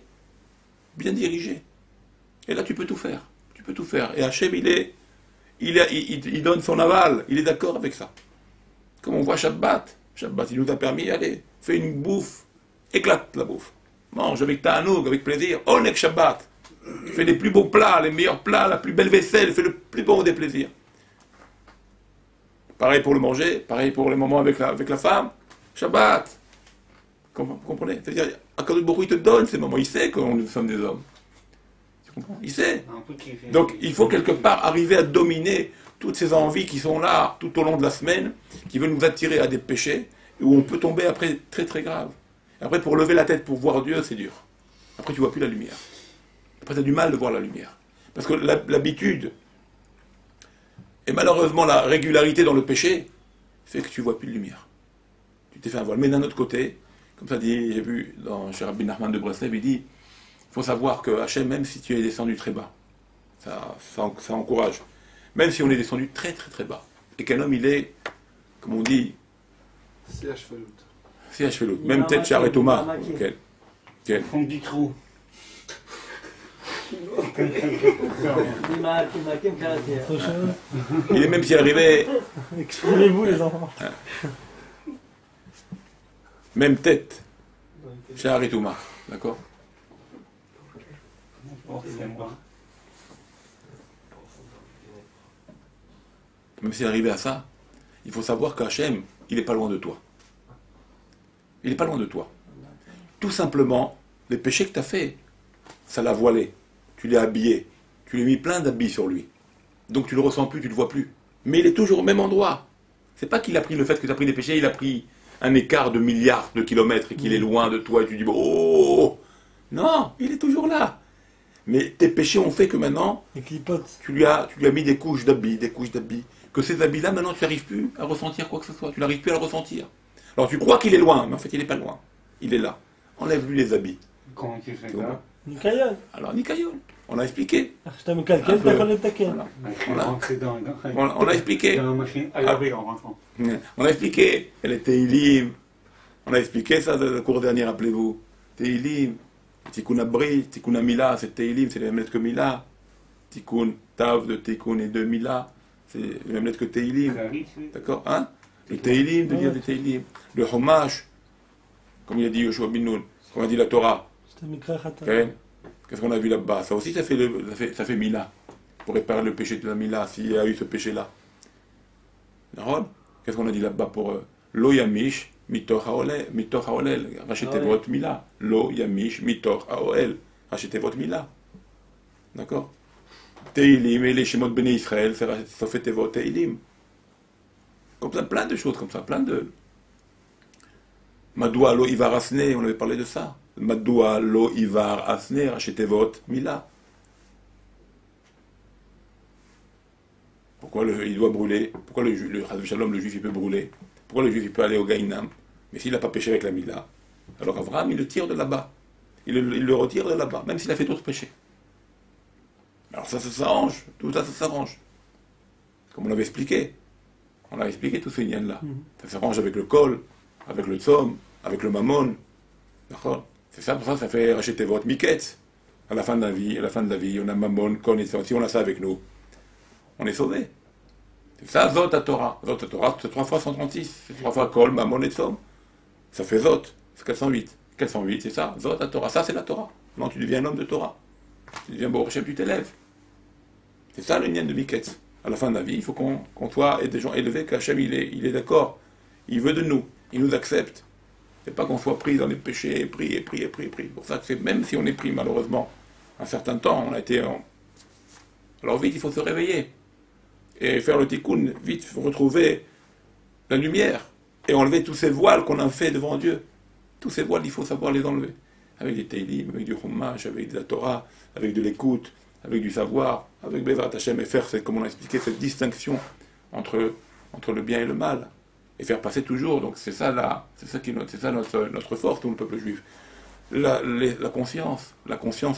Speaker 1: bien dirigé. Et là tu peux tout faire. Tu peux tout faire. Et Hachem il donne son aval, il est d'accord avec ça. Comme on voit Shabbat, il nous a permis, allez, fais une bouffe, éclate la bouffe. Mange avec ta'anoug, avec plaisir, onek Shabbat. Fais les plus beaux plats, les meilleurs plats, la plus belle vaisselle, fais le plus beau des plaisirs. Pareil pour le manger, pareil pour les moments avec la femme, Shabbat. Vous comprenez? C'est-à-dire, Akadosh Baruch Hu, il te donne ces moments, il sait que nous sommes des hommes. Tu comprends? Il sait. Donc il faut quelque part arriver à dominer toutes ces envies qui sont là tout au long de la semaine, qui veulent nous attirer à des péchés, où on peut tomber après très très grave. Et après, pour lever la tête, pour voir Dieu, c'est dur. Après, tu vois plus la lumière. Après, tu as du mal de voir la lumière. Parce que l'habitude, et malheureusement la régularité dans le péché, fait que tu vois plus de lumière. Tu t'es fait un voile. Mais d'un autre côté, comme ça dit, j'ai vu chez Rabbi Nachman de Breslev, il dit, il faut savoir que Hachem, même si tu es descendu très bas, ça encourage. Même si on est descendu très très très bas, et qu'un homme il est, comme on dit, si Hachvelout, même tête Char et Thomas. Quel
Speaker 2: Fond du trou.
Speaker 1: Il est même s'il arrivait.
Speaker 3: Exprimez-vous les enfants.
Speaker 1: Même tête. Char et Thomas. D'accord? Même s'il arrivait à ça, il faut savoir qu'Hachem, il n'est pas loin de toi. Il n'est pas loin de toi. Tout simplement, les péchés que tu as fait, ça l'a voilé. Tu l'as habillé. Tu lui as mis plein d'habits sur lui. Donc tu ne le ressens plus, tu ne le vois plus. Mais il est toujours au même endroit. C'est pas qu'il a pris le fait que tu as pris des péchés, il a pris un écart de milliards de kilomètres et qu'il est loin de toi et tu dis oh non, il est toujours là. Mais tes péchés ont fait que maintenant, tu lui as mis des couches d'habits, que ces habits-là, maintenant, tu n'arrives plus à ressentir quoi que ce soit. Tu n'arrives plus à le ressentir. Alors tu crois qu'il est loin, mais en fait, il n'est pas loin. Il est là. Enlève-lui les habits.
Speaker 2: Comment tu fais ça?
Speaker 3: Nikayon.
Speaker 1: Alors, Nikayon. On a expliqué. On a expliqué.
Speaker 2: Dans la machine à laver en rentrant.
Speaker 1: On a expliqué. Elle est Teilim. On a expliqué ça dans le cours dernier, rappelez-vous. Teilim. Tikkun Abri, Tikkun Amila, c'est Teilim, c'est les mêmes lettres que Mila. Tikkun Tav de Tikkun et de Mila, c'est les mêmes lettres que Teilim. D'accord? Hein? Le Teilim devient des Teilim. Le Homash, comme il a dit Yoshua bin Nun, comme a dit la Torah. Okay? Qu'est-ce qu'on a vu là-bas? Ça aussi, ça fait Mila. Pour réparer le péché de la Mila, s'il y a eu ce péché-là. D'accord? Qu'est-ce qu'on a dit là-bas pour Lo Yamish, Mitoch Haolel, rachetez votre Mila. Lo Yamish, Mitoch Haolel, rachetez votre Mila. D'accord? Teilim et les Shemot Bnei Israël, ça fait votre Teilim. Comme ça, plein de choses comme ça, plein de. Madoua Lo Ivarasne, on avait parlé de ça. Madoua lo ivar asner achetevot mila. Pourquoi il doit brûler? Pourquoi le juif il peut brûler? Pourquoi le juif il peut aller au Gaïnam? Mais s'il n'a pas péché avec la mila, alors Abraham il le tire de là-bas. Il le retire de là-bas, même s'il a fait d'autres péchés. Alors ça s'arrange, tout ça s'arrange. Comme on l'avait expliqué. On a expliqué tous ces liens-là. Ça s'arrange avec le kol, avec le tzom, avec le mammon. D'accord? C'est ça, pour ça, ça fait racheter votre miquette. À la fin de la vie, on a mammon, kol, et si on a ça avec nous, on est sauvé. C'est ça, Zot à Torah. Zot à Torah, c'est 3 fois 136. C'est 3 fois kol, mammon et tzom. Ça fait Zot. C'est 408. 408, c'est ça, Zot à Torah. Ça, c'est la Torah. Non, tu deviens un homme de Torah. Tu deviens Baruch Hashem, tu t'élèves. C'est ça le lien de miquette. À la fin de la vie, il faut qu'on soit des gens élevés, qu'Hachem il est d'accord. Il veut de nous, il nous accepte. C'est pas qu'on soit pris dans les péchés, pris. Pour ça que même si on est pris malheureusement, un certain temps, on a été Alors vite, il faut se réveiller. Et faire le tikkun, vite, il faut retrouver la lumière. Et enlever tous ces voiles qu'on a fait devant Dieu. Tous ces voiles, il faut savoir les enlever. Avec des Teilim, avec du Chumash, avec de la Torah, avec de l'écoute, avec du savoir, avec Bezrat Hashem, et faire, comme on a expliqué, cette distinction entre le bien et le mal, et faire passer toujours, donc c'est ça notre force, tout le peuple juif. La conscience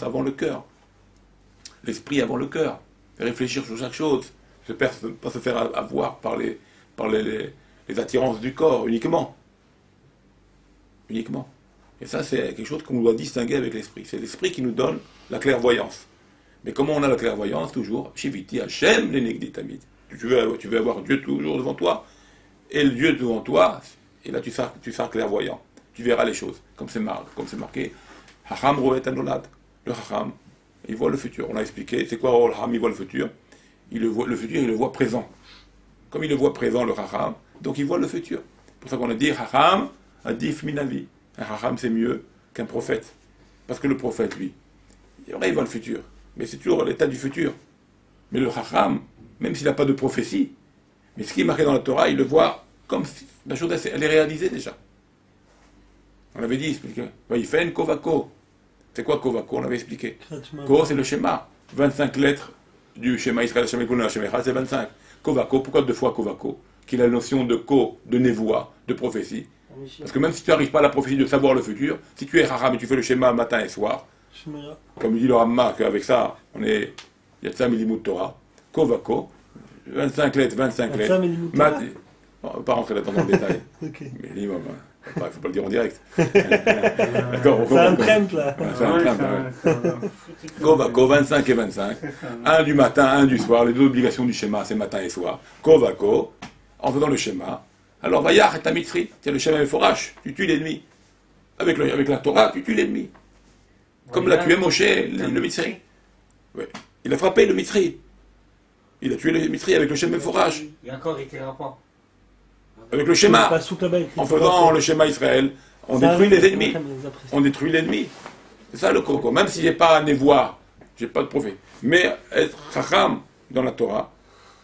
Speaker 1: avant le cœur, l'esprit avant le cœur, réfléchir sur chaque chose, pas se faire avoir par les attirances du corps uniquement. Et ça, c'est quelque chose qu'on doit distinguer avec l'esprit. C'est l'esprit qui nous donne la clairvoyance. Mais comment on a la clairvoyance? Toujours, Shiviti Hashem l'enegdi tamid. Tu veux avoir Dieu toujours devant toi, et le Dieu devant toi, et là tu seras clairvoyant. Tu verras les choses, comme c'est marqué. Hacham roet anolad. Le Hacham, il voit le futur. On a expliqué, c'est quoi le Hacham? Il voit le futur. Le futur, il le voit présent. Comme il le voit présent, le Hacham, donc il voit le futur. C'est pour ça qu'on a dit Hacham adif minavi. Un Hacham, c'est mieux qu'un prophète. Parce que le prophète, lui, il voit le futur. Mais c'est toujours l'état du futur. Mais le Chacham, même s'il n'a pas de prophétie, mais ce qui est marqué dans la Torah, il le voit comme si la chose, elle est réalisée déjà. On avait dit, expliqué. Il fait une Kovako. C'est quoi Kovako? On avait expliqué. Ko, c'est le schéma. 25 lettres du schéma Israël, c'est 25. Kovako, pourquoi 2 fois Kovako? Qui est la notion de Ko, de névoie, de prophétie. Parce que même si tu n'arrives pas à la prophétie de savoir le futur, si tu es Chacham et tu fais le schéma matin et soir, comme dit le Ramma, qu'avec ça, il y a ça, Milimut Torah, Kovako, 25 lettres, 25 lettres. On ne va pas rentrer là-dedans dans le détail.
Speaker 3: Okay.
Speaker 1: Minimum, il ne faut pas le dire en direct.
Speaker 3: D'accord, c'est un trempe là.
Speaker 1: C'est un trempe, Kovako, 25 et 25. Un du matin, un du soir. Les 2 obligations du schéma, c'est matin et soir. Kovako, en faisant le schéma. Alors, Vayach et Tamitri, c'est le schéma Meforash, tu tues l'ennemi. Avec la Torah, tu tues l'ennemi. Comme l'a tué Moshe, le Mitzri. Ouais. Il a frappé le Mitzri. Il a tué le Mitzri avec le schéma Meforash.
Speaker 2: Il y a encore été rapport.
Speaker 1: Avec le schéma. En faisant le schéma Israël, on détruit les ennemis. On détruit l'ennemi. C'est ça le coco. Même si j'ai pas un névoie, j'ai pas de prophète. Mais être Chacham dans la Torah,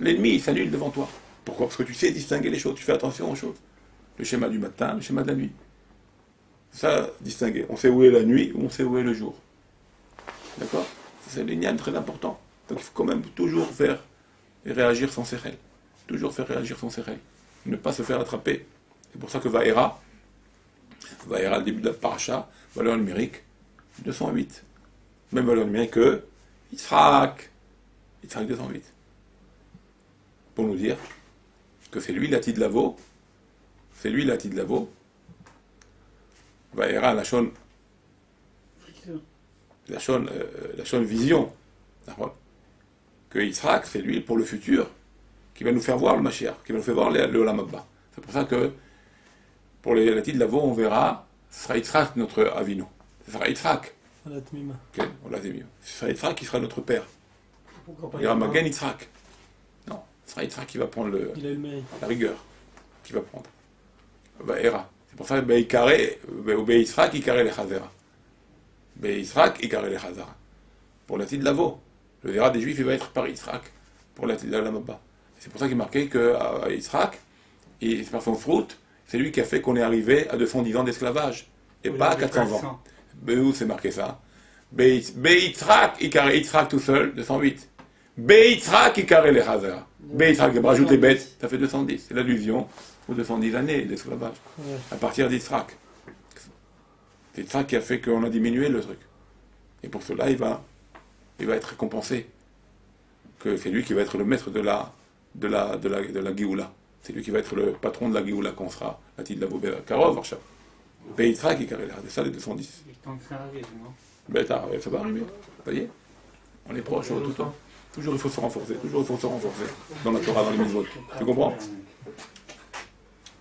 Speaker 1: l'ennemi s'annule devant toi. Pourquoi? Parce que tu sais distinguer les choses, tu fais attention aux choses. Le schéma du matin, le schéma de la nuit. Ça, distinguer. On sait où est la nuit, ou on sait où est le jour. D'accord? C'est l'ignan très important. Donc il faut quand même toujours faire et réagir sans sérel. Toujours faire réagir sans sérel. Ne pas se faire attraper. C'est pour ça que Vaera, le début de la paracha, valeur numérique 208. Même valeur numérique que Yitzhak 208. Pour nous dire que c'est lui l'Atid Lavo, Vaera Lachon vision, que Yitzhak, c'est lui pour le futur, qui va nous faire voir le Mashiach, qui va nous faire voir le Olam Abba. C'est pour ça que pour l'Atid Lavo, on verra, ce sera Yitzhak notre Avinu. Ce sera Yitzhak. Okay, ce sera Yitzhak qui sera notre père. Il y aura Magen Yitzhak. Non, ce sera Yitzhak qui va prendre la rigueur, qui va prendre. Vaera. C'est pour ça que Yitzhak, Ikaré le Chazera. Yitzhak, Ikaré le Chazera. Pour l'Atid Lavo. Le verra des Juifs, il va être par Yitzhak. Pour l'Atid Lavo. C'est pour ça qu'il est marqué que Yitzhak, et par son fruit, c'est lui qui a fait qu'on est arrivé à 210 ans d'esclavage. Et pas à 400 ans. Où c'est marqué ça? Beitzrak, Ikare, Yitzhak tout seul, 208. Beitzrak, Ikare les Hazara. Beitzrak, rajoute les bêtes, ça fait 210. C'est l'allusion aux 210 années d'esclavage.
Speaker 3: Ouais.
Speaker 1: À partir d'Yitzhak. C'est Yitzhak qui a fait qu'on a diminué le truc. Et pour cela, il va être récompensé. Que c'est lui qui va être le maître de la Géoula. C'est lui qui va être le patron de la Géoula qu'on sera. La titre de la Bobera. Karov, Varshab. Beitzrak, Ikare les Hazara. C'est ça les 210.
Speaker 2: Il tente que ça arrive, non?
Speaker 1: Ben, ça va arriver. Vous voyez? On est proche tout le temps. Toujours il faut se renforcer. Toujours il faut se renforcer. Dans la Torah, dans les mitzvot. Tu comprends?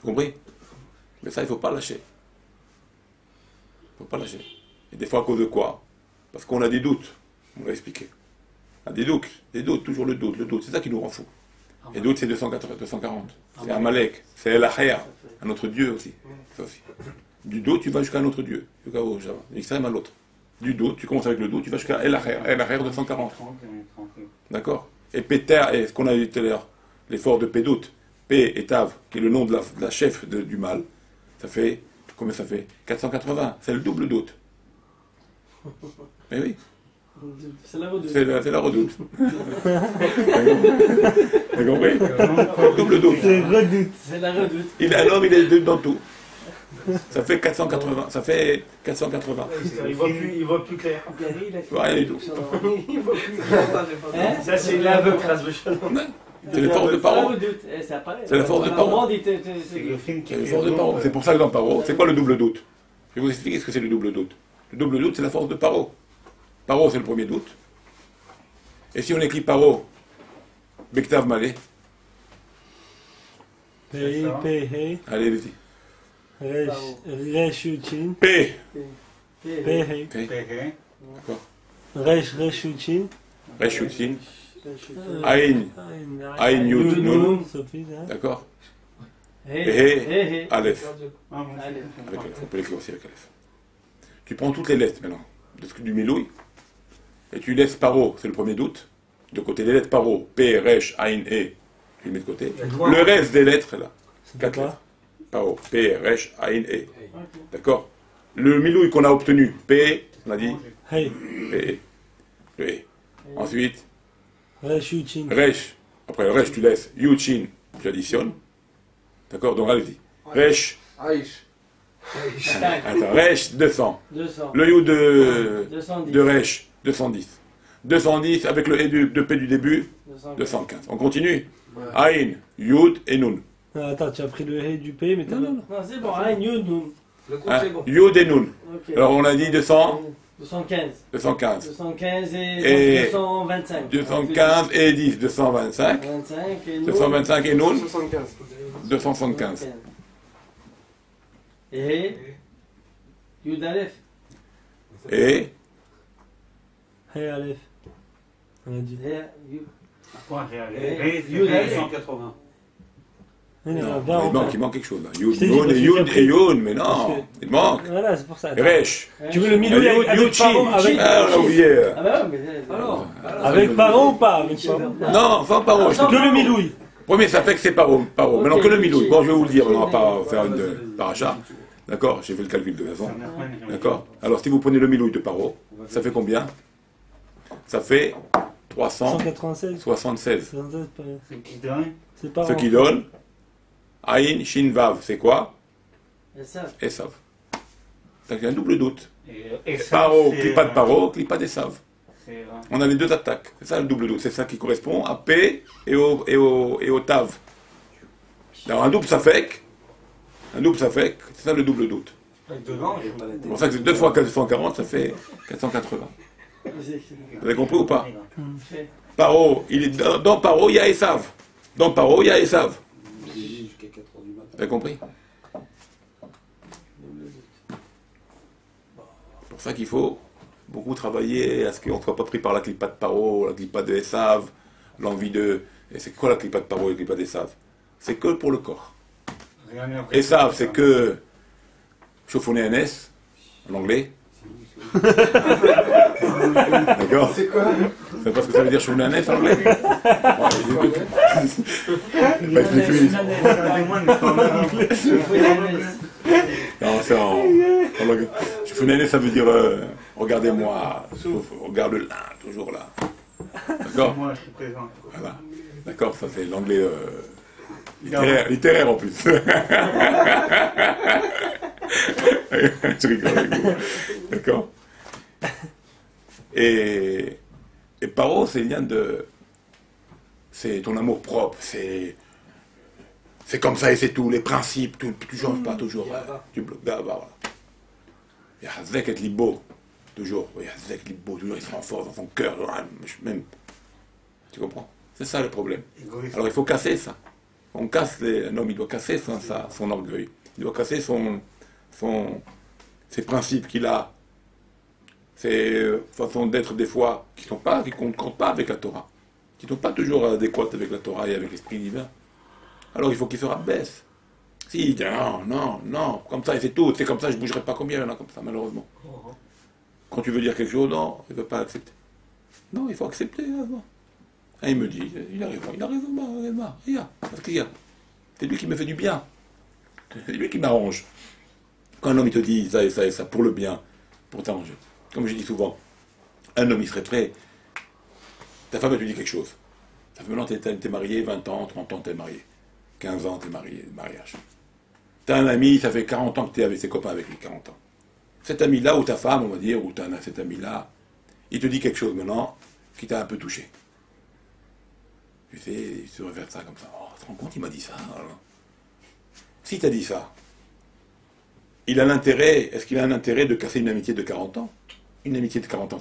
Speaker 1: Vous comprenez? Mais ça, il ne faut pas lâcher. Il ne faut pas lâcher. Et des fois, à cause de quoi? Parce qu'on a des doutes. On va expliquer. On a des doutes, toujours le doute. C'est ça qui nous rend fous. Les doutes, c'est 240. C'est Amalek. C'est El Aher, un autre Dieu aussi. Ça aussi. Du doute, tu vas jusqu'à un autre Dieu. Jusqu'à l'extrême à l'autre. Du doute, tu commences avec le doute, tu vas jusqu'à El Aher 240. D'accord? Et Péter, et ce qu'on a dit tout à l'heure, l'effort de Pédout, P et Tav, qui est le nom de la chef du mal, ça fait, combien ça fait? 480. C'est le double doute. Mais oui.
Speaker 3: C'est la redoute.
Speaker 1: C'est la redoute. T'as compris? Double doute.
Speaker 3: C'est redoute. C'est la redoute.
Speaker 1: L'homme, il est dans tout. Ça fait 480. Ça fait 480.
Speaker 3: Il voit plus clair.
Speaker 1: Rien du tout.
Speaker 3: Il voit plus clair. Ça, c'est l'aveugle,
Speaker 1: Ouais. C'est les forces de Paro. C'est la force de Paro.
Speaker 3: C'est
Speaker 1: les forces de Paro. C'est pour ça que dans Paro, c'est quoi le double doute? Je vais vous expliquer ce que c'est le double doute. Le double doute, c'est la force de Paro. Paro, c'est le premier doute. Et si on écrit Paro, Bektav Malé,
Speaker 3: P,
Speaker 1: allez, vas-y.
Speaker 3: Resh, Uchin.
Speaker 1: P.
Speaker 3: P,
Speaker 1: D'accord.
Speaker 3: Resh, Uchin.
Speaker 1: Reshutin. Aïn. Aïn, Yud, Nun. D'accord. Et Aleph. Avec Aleph. On peut l'écrire aussi avec Aleph. Tu prends toutes les lettres maintenant du Milouï et tu laisses Paro, c'est le premier doute. De côté les lettres Paro, P, Resh, Aïn, E, tu les mets de côté. Le reste des lettres là, 4 lettres. Paro, P, Resh, Aïn, E. D'accord? Le Milouï qu'on a obtenu, P, on a dit
Speaker 3: Hey.
Speaker 1: P, le E. Ensuite,
Speaker 3: Resh, Uchin.
Speaker 1: Resh. Après le Resh, tu laisses Yuchin, tu additionnes. D'accord? Donc allez-y. Resh.
Speaker 5: Aïch.
Speaker 1: Attends, Resh, 200. Le Yud de Resh, 210. 210 avec le E de P du début, 215. On continue.
Speaker 5: Ouais.
Speaker 1: Aïn, Yud et Nun.
Speaker 3: Ah, attends, tu as pris le Hey du P, mais t'as. Non, c'est bon, Aïn, Yud, Nun.
Speaker 5: Le coup,
Speaker 1: Hein?
Speaker 5: c'est bon.
Speaker 1: Yud et Nun.
Speaker 3: Ok.
Speaker 1: Alors on a dit 200,
Speaker 3: 215.
Speaker 1: 215.
Speaker 3: 215
Speaker 1: Et-
Speaker 3: et 225.
Speaker 1: 215 et 10, 225.
Speaker 3: 25 et Nun.
Speaker 1: 225 et Nun,
Speaker 5: 75.
Speaker 1: 275.
Speaker 3: Et Yud Aleph.
Speaker 1: Et
Speaker 3: Hey Aleph. On a dit.
Speaker 2: Point
Speaker 3: Et-
Speaker 2: réel.
Speaker 3: Yud Aleph.
Speaker 2: 180.
Speaker 1: non, il manque quelque chose là. Yud,
Speaker 3: Je t'ai dit,
Speaker 1: Nun
Speaker 3: parce
Speaker 1: et
Speaker 3: que
Speaker 1: Yud
Speaker 3: j'ai
Speaker 1: et
Speaker 3: pris-
Speaker 1: Yud, mais
Speaker 3: parce
Speaker 1: non,
Speaker 3: que-
Speaker 1: il manque.
Speaker 3: Voilà, c'est pour ça.
Speaker 1: Et Resh.
Speaker 3: Tu veux le milieu
Speaker 1: Yud,
Speaker 3: avec
Speaker 1: Yuchin.
Speaker 3: Paro avec.
Speaker 1: Ah, on a oublié.
Speaker 3: Ah bah ouais, mais.
Speaker 5: Alors,
Speaker 3: Avec Paro ou pas? Avec Paro.
Speaker 1: Non, sans Paro.
Speaker 3: Que le Milouï.
Speaker 1: Premier, ça fait que c'est Paro.
Speaker 3: Ok,
Speaker 1: Maintenant que le Milouï.
Speaker 3: ok.
Speaker 1: Bon, je vais vous le dire, on ne va pas faire une paracha. D'accord? J'ai fait le calcul de toute façon. D'accord? Alors, si vous prenez le Milouï de Paro, ça fait combien? Ça fait
Speaker 3: 196.
Speaker 1: 376.
Speaker 3: 196, pas-
Speaker 2: C'est qui donne?
Speaker 3: C'est pas.
Speaker 1: Ce qui donne Aïn, Shin, Vav. C'est quoi?
Speaker 3: Et ça.
Speaker 1: Esav. Donc il y a un double doute.
Speaker 2: Et ça,
Speaker 1: Paro,
Speaker 2: c'est,
Speaker 1: clipat de Paro, clipat d'Esav.
Speaker 2: c'est,
Speaker 1: On a les deux attaques. C'est ça le double doute. C'est ça qui correspond à P et au Tav. Alors un double safek, c'est ça le double doute.
Speaker 2: Dedans,
Speaker 1: C'est pour ça que c'est 2 fois 440, ça fait 480. Vous avez compris ou pas? Paro, dans Paro, il y a Esav. Dans Paro, il y a Esav. Vous avez compris? C'est pour ça qu'il faut beaucoup travailler à ce qu'on ne soit pas pris par la clipa de Paro, la clipa de Esav, l'envie de... Et c'est quoi la clipa de Paro et la clipa d'Esav? C'est que pour le corps. Esav, c'est que chauffonner un S, en anglais. D'accord?
Speaker 5: c'est quoi?
Speaker 1: C'est pas ce que ça veut dire chauffonner un S en anglais? Non, c'est en langue. Je Sunene, ça veut dire regardez-moi, regarde le lin, toujours là. D'accord?
Speaker 2: Moi, je suis présent.
Speaker 1: Voilà. D'accord, ça c'est l'anglais littéraire en plus. Je rigole avec vous. D'accord? Et paro, c'est le lien de. C'est ton amour propre, c'est comme ça et c'est tout, les principes, tu changes pas toujours. Tu bloques d'abord. Voilà. Il y a Hazek et Libo, toujours. Il y a Hazek Libo, toujours, il se renforce dans son cœur, même. Tu comprends? C'est ça le problème.
Speaker 2: Égoïste.
Speaker 1: Alors il faut casser ça. On casse un homme, il doit casser son orgueil. Il doit casser ses principes qu'il a. Ses façons d'être des fois qui ne concordent pas avec la Torah. Qui ne sont pas toujours adéquates avec la Torah et avec l'esprit divin. Alors il faut qu'il se rabaisse. Si il dit non, comme ça et c'est tout, c'est comme ça, je ne bougerai pas combien il y en a comme ça, malheureusement. Quand tu veux dire quelque chose, non, il ne veut pas accepter. Non, il faut accepter. Et il me dit, il a raison, regarde, parce qu'il y a. C'est lui qui me fait du bien. C'est lui qui m'arrange. Quand un homme il te dit ça et ça et ça pour le bien, pour t'arranger. Comme je dis souvent, un homme il serait prêt. Ta femme elle te dit quelque chose. Ça fait maintenant t'es marié, 20 ans, 30 ans t'es marié. 15 ans t'es marié, mariage. T'as un ami, ça fait 40 ans que t'es avec ses copains avec lui, 40 ans. Cet ami-là, ou ta femme, on va dire, ou cet ami-là, il te dit quelque chose maintenant qui t'a un peu touché. Tu sais, il se reverse ça comme ça. Oh, tu te rends compte, il m'a dit ça. Alors. Si t'as dit ça, est-ce qu'il a un intérêt de casser une amitié de 40 ans? Une amitié de 40 ans,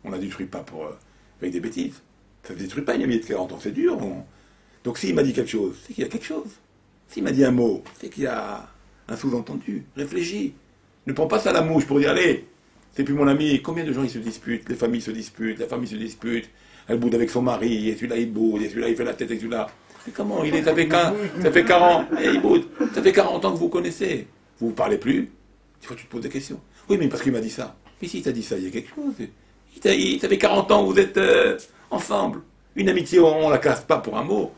Speaker 1: on la détruit pas avec des bêtises. Ça ne détruit pas une amitié de 40 ans, c'est dur. Donc s'il m'a dit quelque chose, c'est qu'il y a quelque chose. S'il m'a dit un mot, c'est qu'il y a un sous-entendu. Réfléchis. Ne prends pas ça à la mouche pour dire, allez, c'est plus mon ami. Combien de gens ils se disputent? Les familles se disputent, la famille se dispute. Elle boude avec son mari, et celui-là il boude, et celui-là il fait la tête avec celui-là. Mais comment? Ça fait 40, et il boude. Ça fait 40 ans que vous connaissez. Vous ne parlez plus. Il faut que tu te poses des questions. Oui, mais parce qu'il m'a dit ça. Mais si il t'a dit ça, il y a quelque chose. Ça fait 40 ans que vous êtes ensemble. Une amitié, on ne la casse pas pour un mot.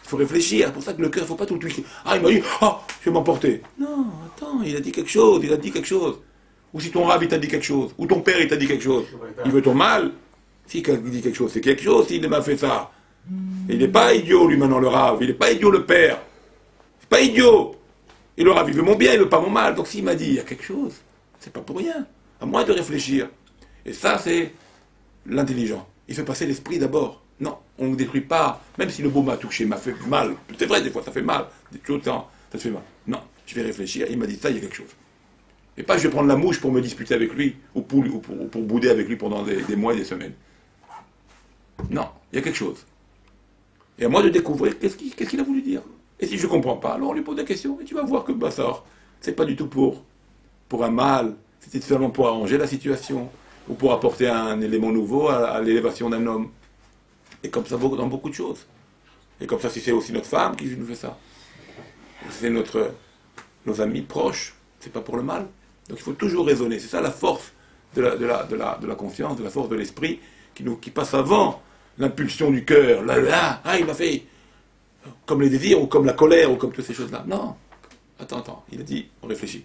Speaker 1: Il faut réfléchir. C'est pour ça que le cœur, il ne faut pas tout le tweaker. Ah, il m'a dit, je vais m'emporter. Non, attends, il a dit quelque chose, Ou si ton rab, il t'a dit quelque chose. Ou ton père, il t'a dit quelque chose. Il veut ton mal. Si il dit quelque chose, c'est quelque chose s'il m'a fait ça. Et il n'est pas idiot, lui, maintenant, le rab. Il n'est pas idiot, le père. C'est pas idiot. Et le rab, il veut mon bien, il veut pas mon mal. Donc s'il m'a dit, il y a quelque chose, c'est pas pour rien. À moi de réfléchir. Et ça, c'est l'intelligent. Il fait passer l'esprit d'abord. Non, on ne détruit pas. Même si le beau m'a touché, m'a fait mal. C'est vrai, des fois, ça fait mal. Tout le temps, ça te fait mal. Non, je vais réfléchir. Il m'a dit ça, il y a quelque chose. Et pas je vais prendre la mouche pour me disputer avec lui ou pour bouder avec lui pendant des mois et des semaines. Non, il y a quelque chose. Et à moi de découvrir qu'est-ce qu'il a voulu dire. Et si je ne comprends pas, alors on lui pose des questions. Et tu vas voir que Bassar, c'est pas du tout pour un mal. C'était seulement pour arranger la situation. Ou pour apporter un élément nouveau à l'élévation d'un homme. Et comme ça dans beaucoup de choses. Et comme ça, si c'est aussi notre femme qui nous fait ça. C'est nos amis proches. C'est pas pour le mal. Donc il faut toujours raisonner. C'est ça la force de la conscience, de la force de l'esprit qui passe avant l'impulsion du cœur. Là, il m'a fait comme les désirs ou comme la colère ou comme toutes ces choses-là. Non. Attends. Il a dit, on réfléchit.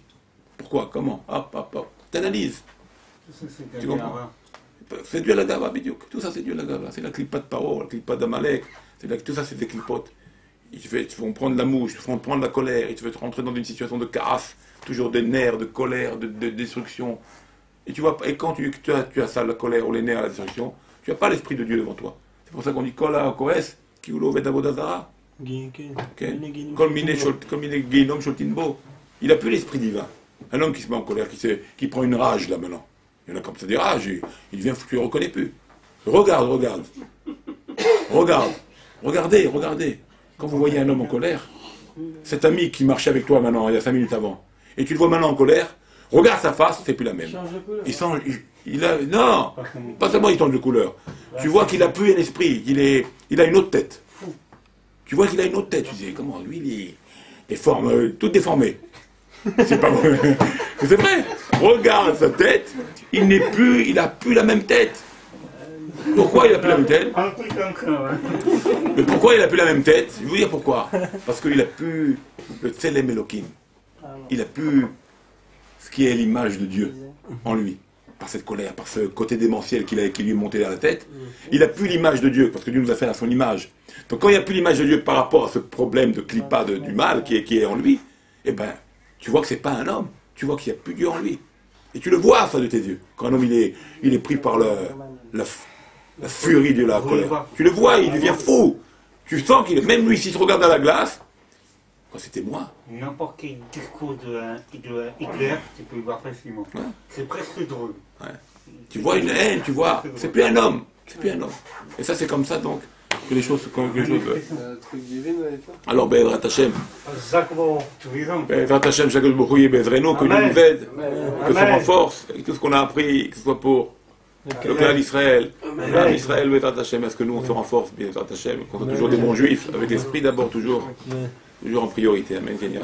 Speaker 1: Pourquoi? Comment? Hop. T'analyses. Tu comprends? C'est Dieu la gava, bidiouk. Tout ça, c'est Dieu la gava. C'est la clipa de Paro, la clipa d'Amalek. Tout ça, c'est des clipotes. Ils te font prendre la mouche, ils te font prendre la colère, ils te font rentrer dans une situation de casse, toujours des nerfs, de colère, de destruction. Et tu vois, et quand tu as ça, la colère ou les nerfs, la destruction, tu n'as pas l'esprit de Dieu devant toi. C'est pour ça qu'on dit Kola Koes, qui ou l'ovet Avodazara. Comme il est Guénom Shotinbo. Il n'a plus l'esprit divin. Un homme qui se met en colère, qui prend une rage là maintenant. Il y en a comme ça des rages, il vient, tu ne le reconnais plus. Regarde. Regardez. Quand vous voyez un homme en colère, cet ami qui marchait avec toi maintenant, il y a 5 minutes avant, et tu le vois maintenant en colère, regarde sa face, c'est plus la même. Non, pas seulement il change de couleur. Tu vois qu'il a plus un esprit, il a une autre tête. Tu vois qu'il a une autre tête. Tu dis, comment, lui, il est forme, tout déformé. C'est pas vrai. C'est vrai. Regarde sa tête, il a plus la même tête. Pourquoi il a plus la même tête? Mais pourquoi il a plus la même tête? Je vais vous dire pourquoi. Parce qu'il a plus le Tselem Elohim. Il a plus ce qui est l'image de Dieu en lui. Par cette colère, par ce côté démentiel qui lui est monté dans la tête. Il n'a plus l'image de Dieu, parce que Dieu nous a fait à son image. Donc quand il n'y a plus l'image de Dieu par rapport à ce problème de clipa du mal qui est en lui, eh ben, tu vois que c'est pas un homme. Tu vois qu'il n'y a plus Dieu en lui. Et tu le vois, ça, de tes yeux. Quand un homme, il est pris par la furie de la colère. Tu le vois, il devient fou. Tu sens qu'il est, même lui, s'il se regarde à la glace, quand c'était moi.
Speaker 2: N'importe quel discours de Hitler, tu peux le voir facilement.
Speaker 1: Ouais.
Speaker 2: C'est presque drôle.
Speaker 1: Ouais. Tu vois une haine, tu vois. C'est plus un homme. C'est plus un homme. Et ça, c'est comme ça, donc, que les choses...
Speaker 5: Un truc divin avec toi.
Speaker 1: Alors, Bezrat Hashem.
Speaker 2: Exactement. Tu raison.
Speaker 1: Bezrat Hashem, Shakal Bokhu et Bezreno, que Dieu
Speaker 2: Amen.
Speaker 1: nous aide, que ça
Speaker 2: Amen.
Speaker 1: renforce, avec tout ce qu'on a appris, que ce soit pour le clan d'Israël. Le clan d'Israël, Bezrat Hashem, est-ce que nous, on se renforce, Bezrat Hashem, qu'on soit toujours des bons juifs, avec l'esprit d'abord, toujours en priorité. Amen.
Speaker 3: Amen.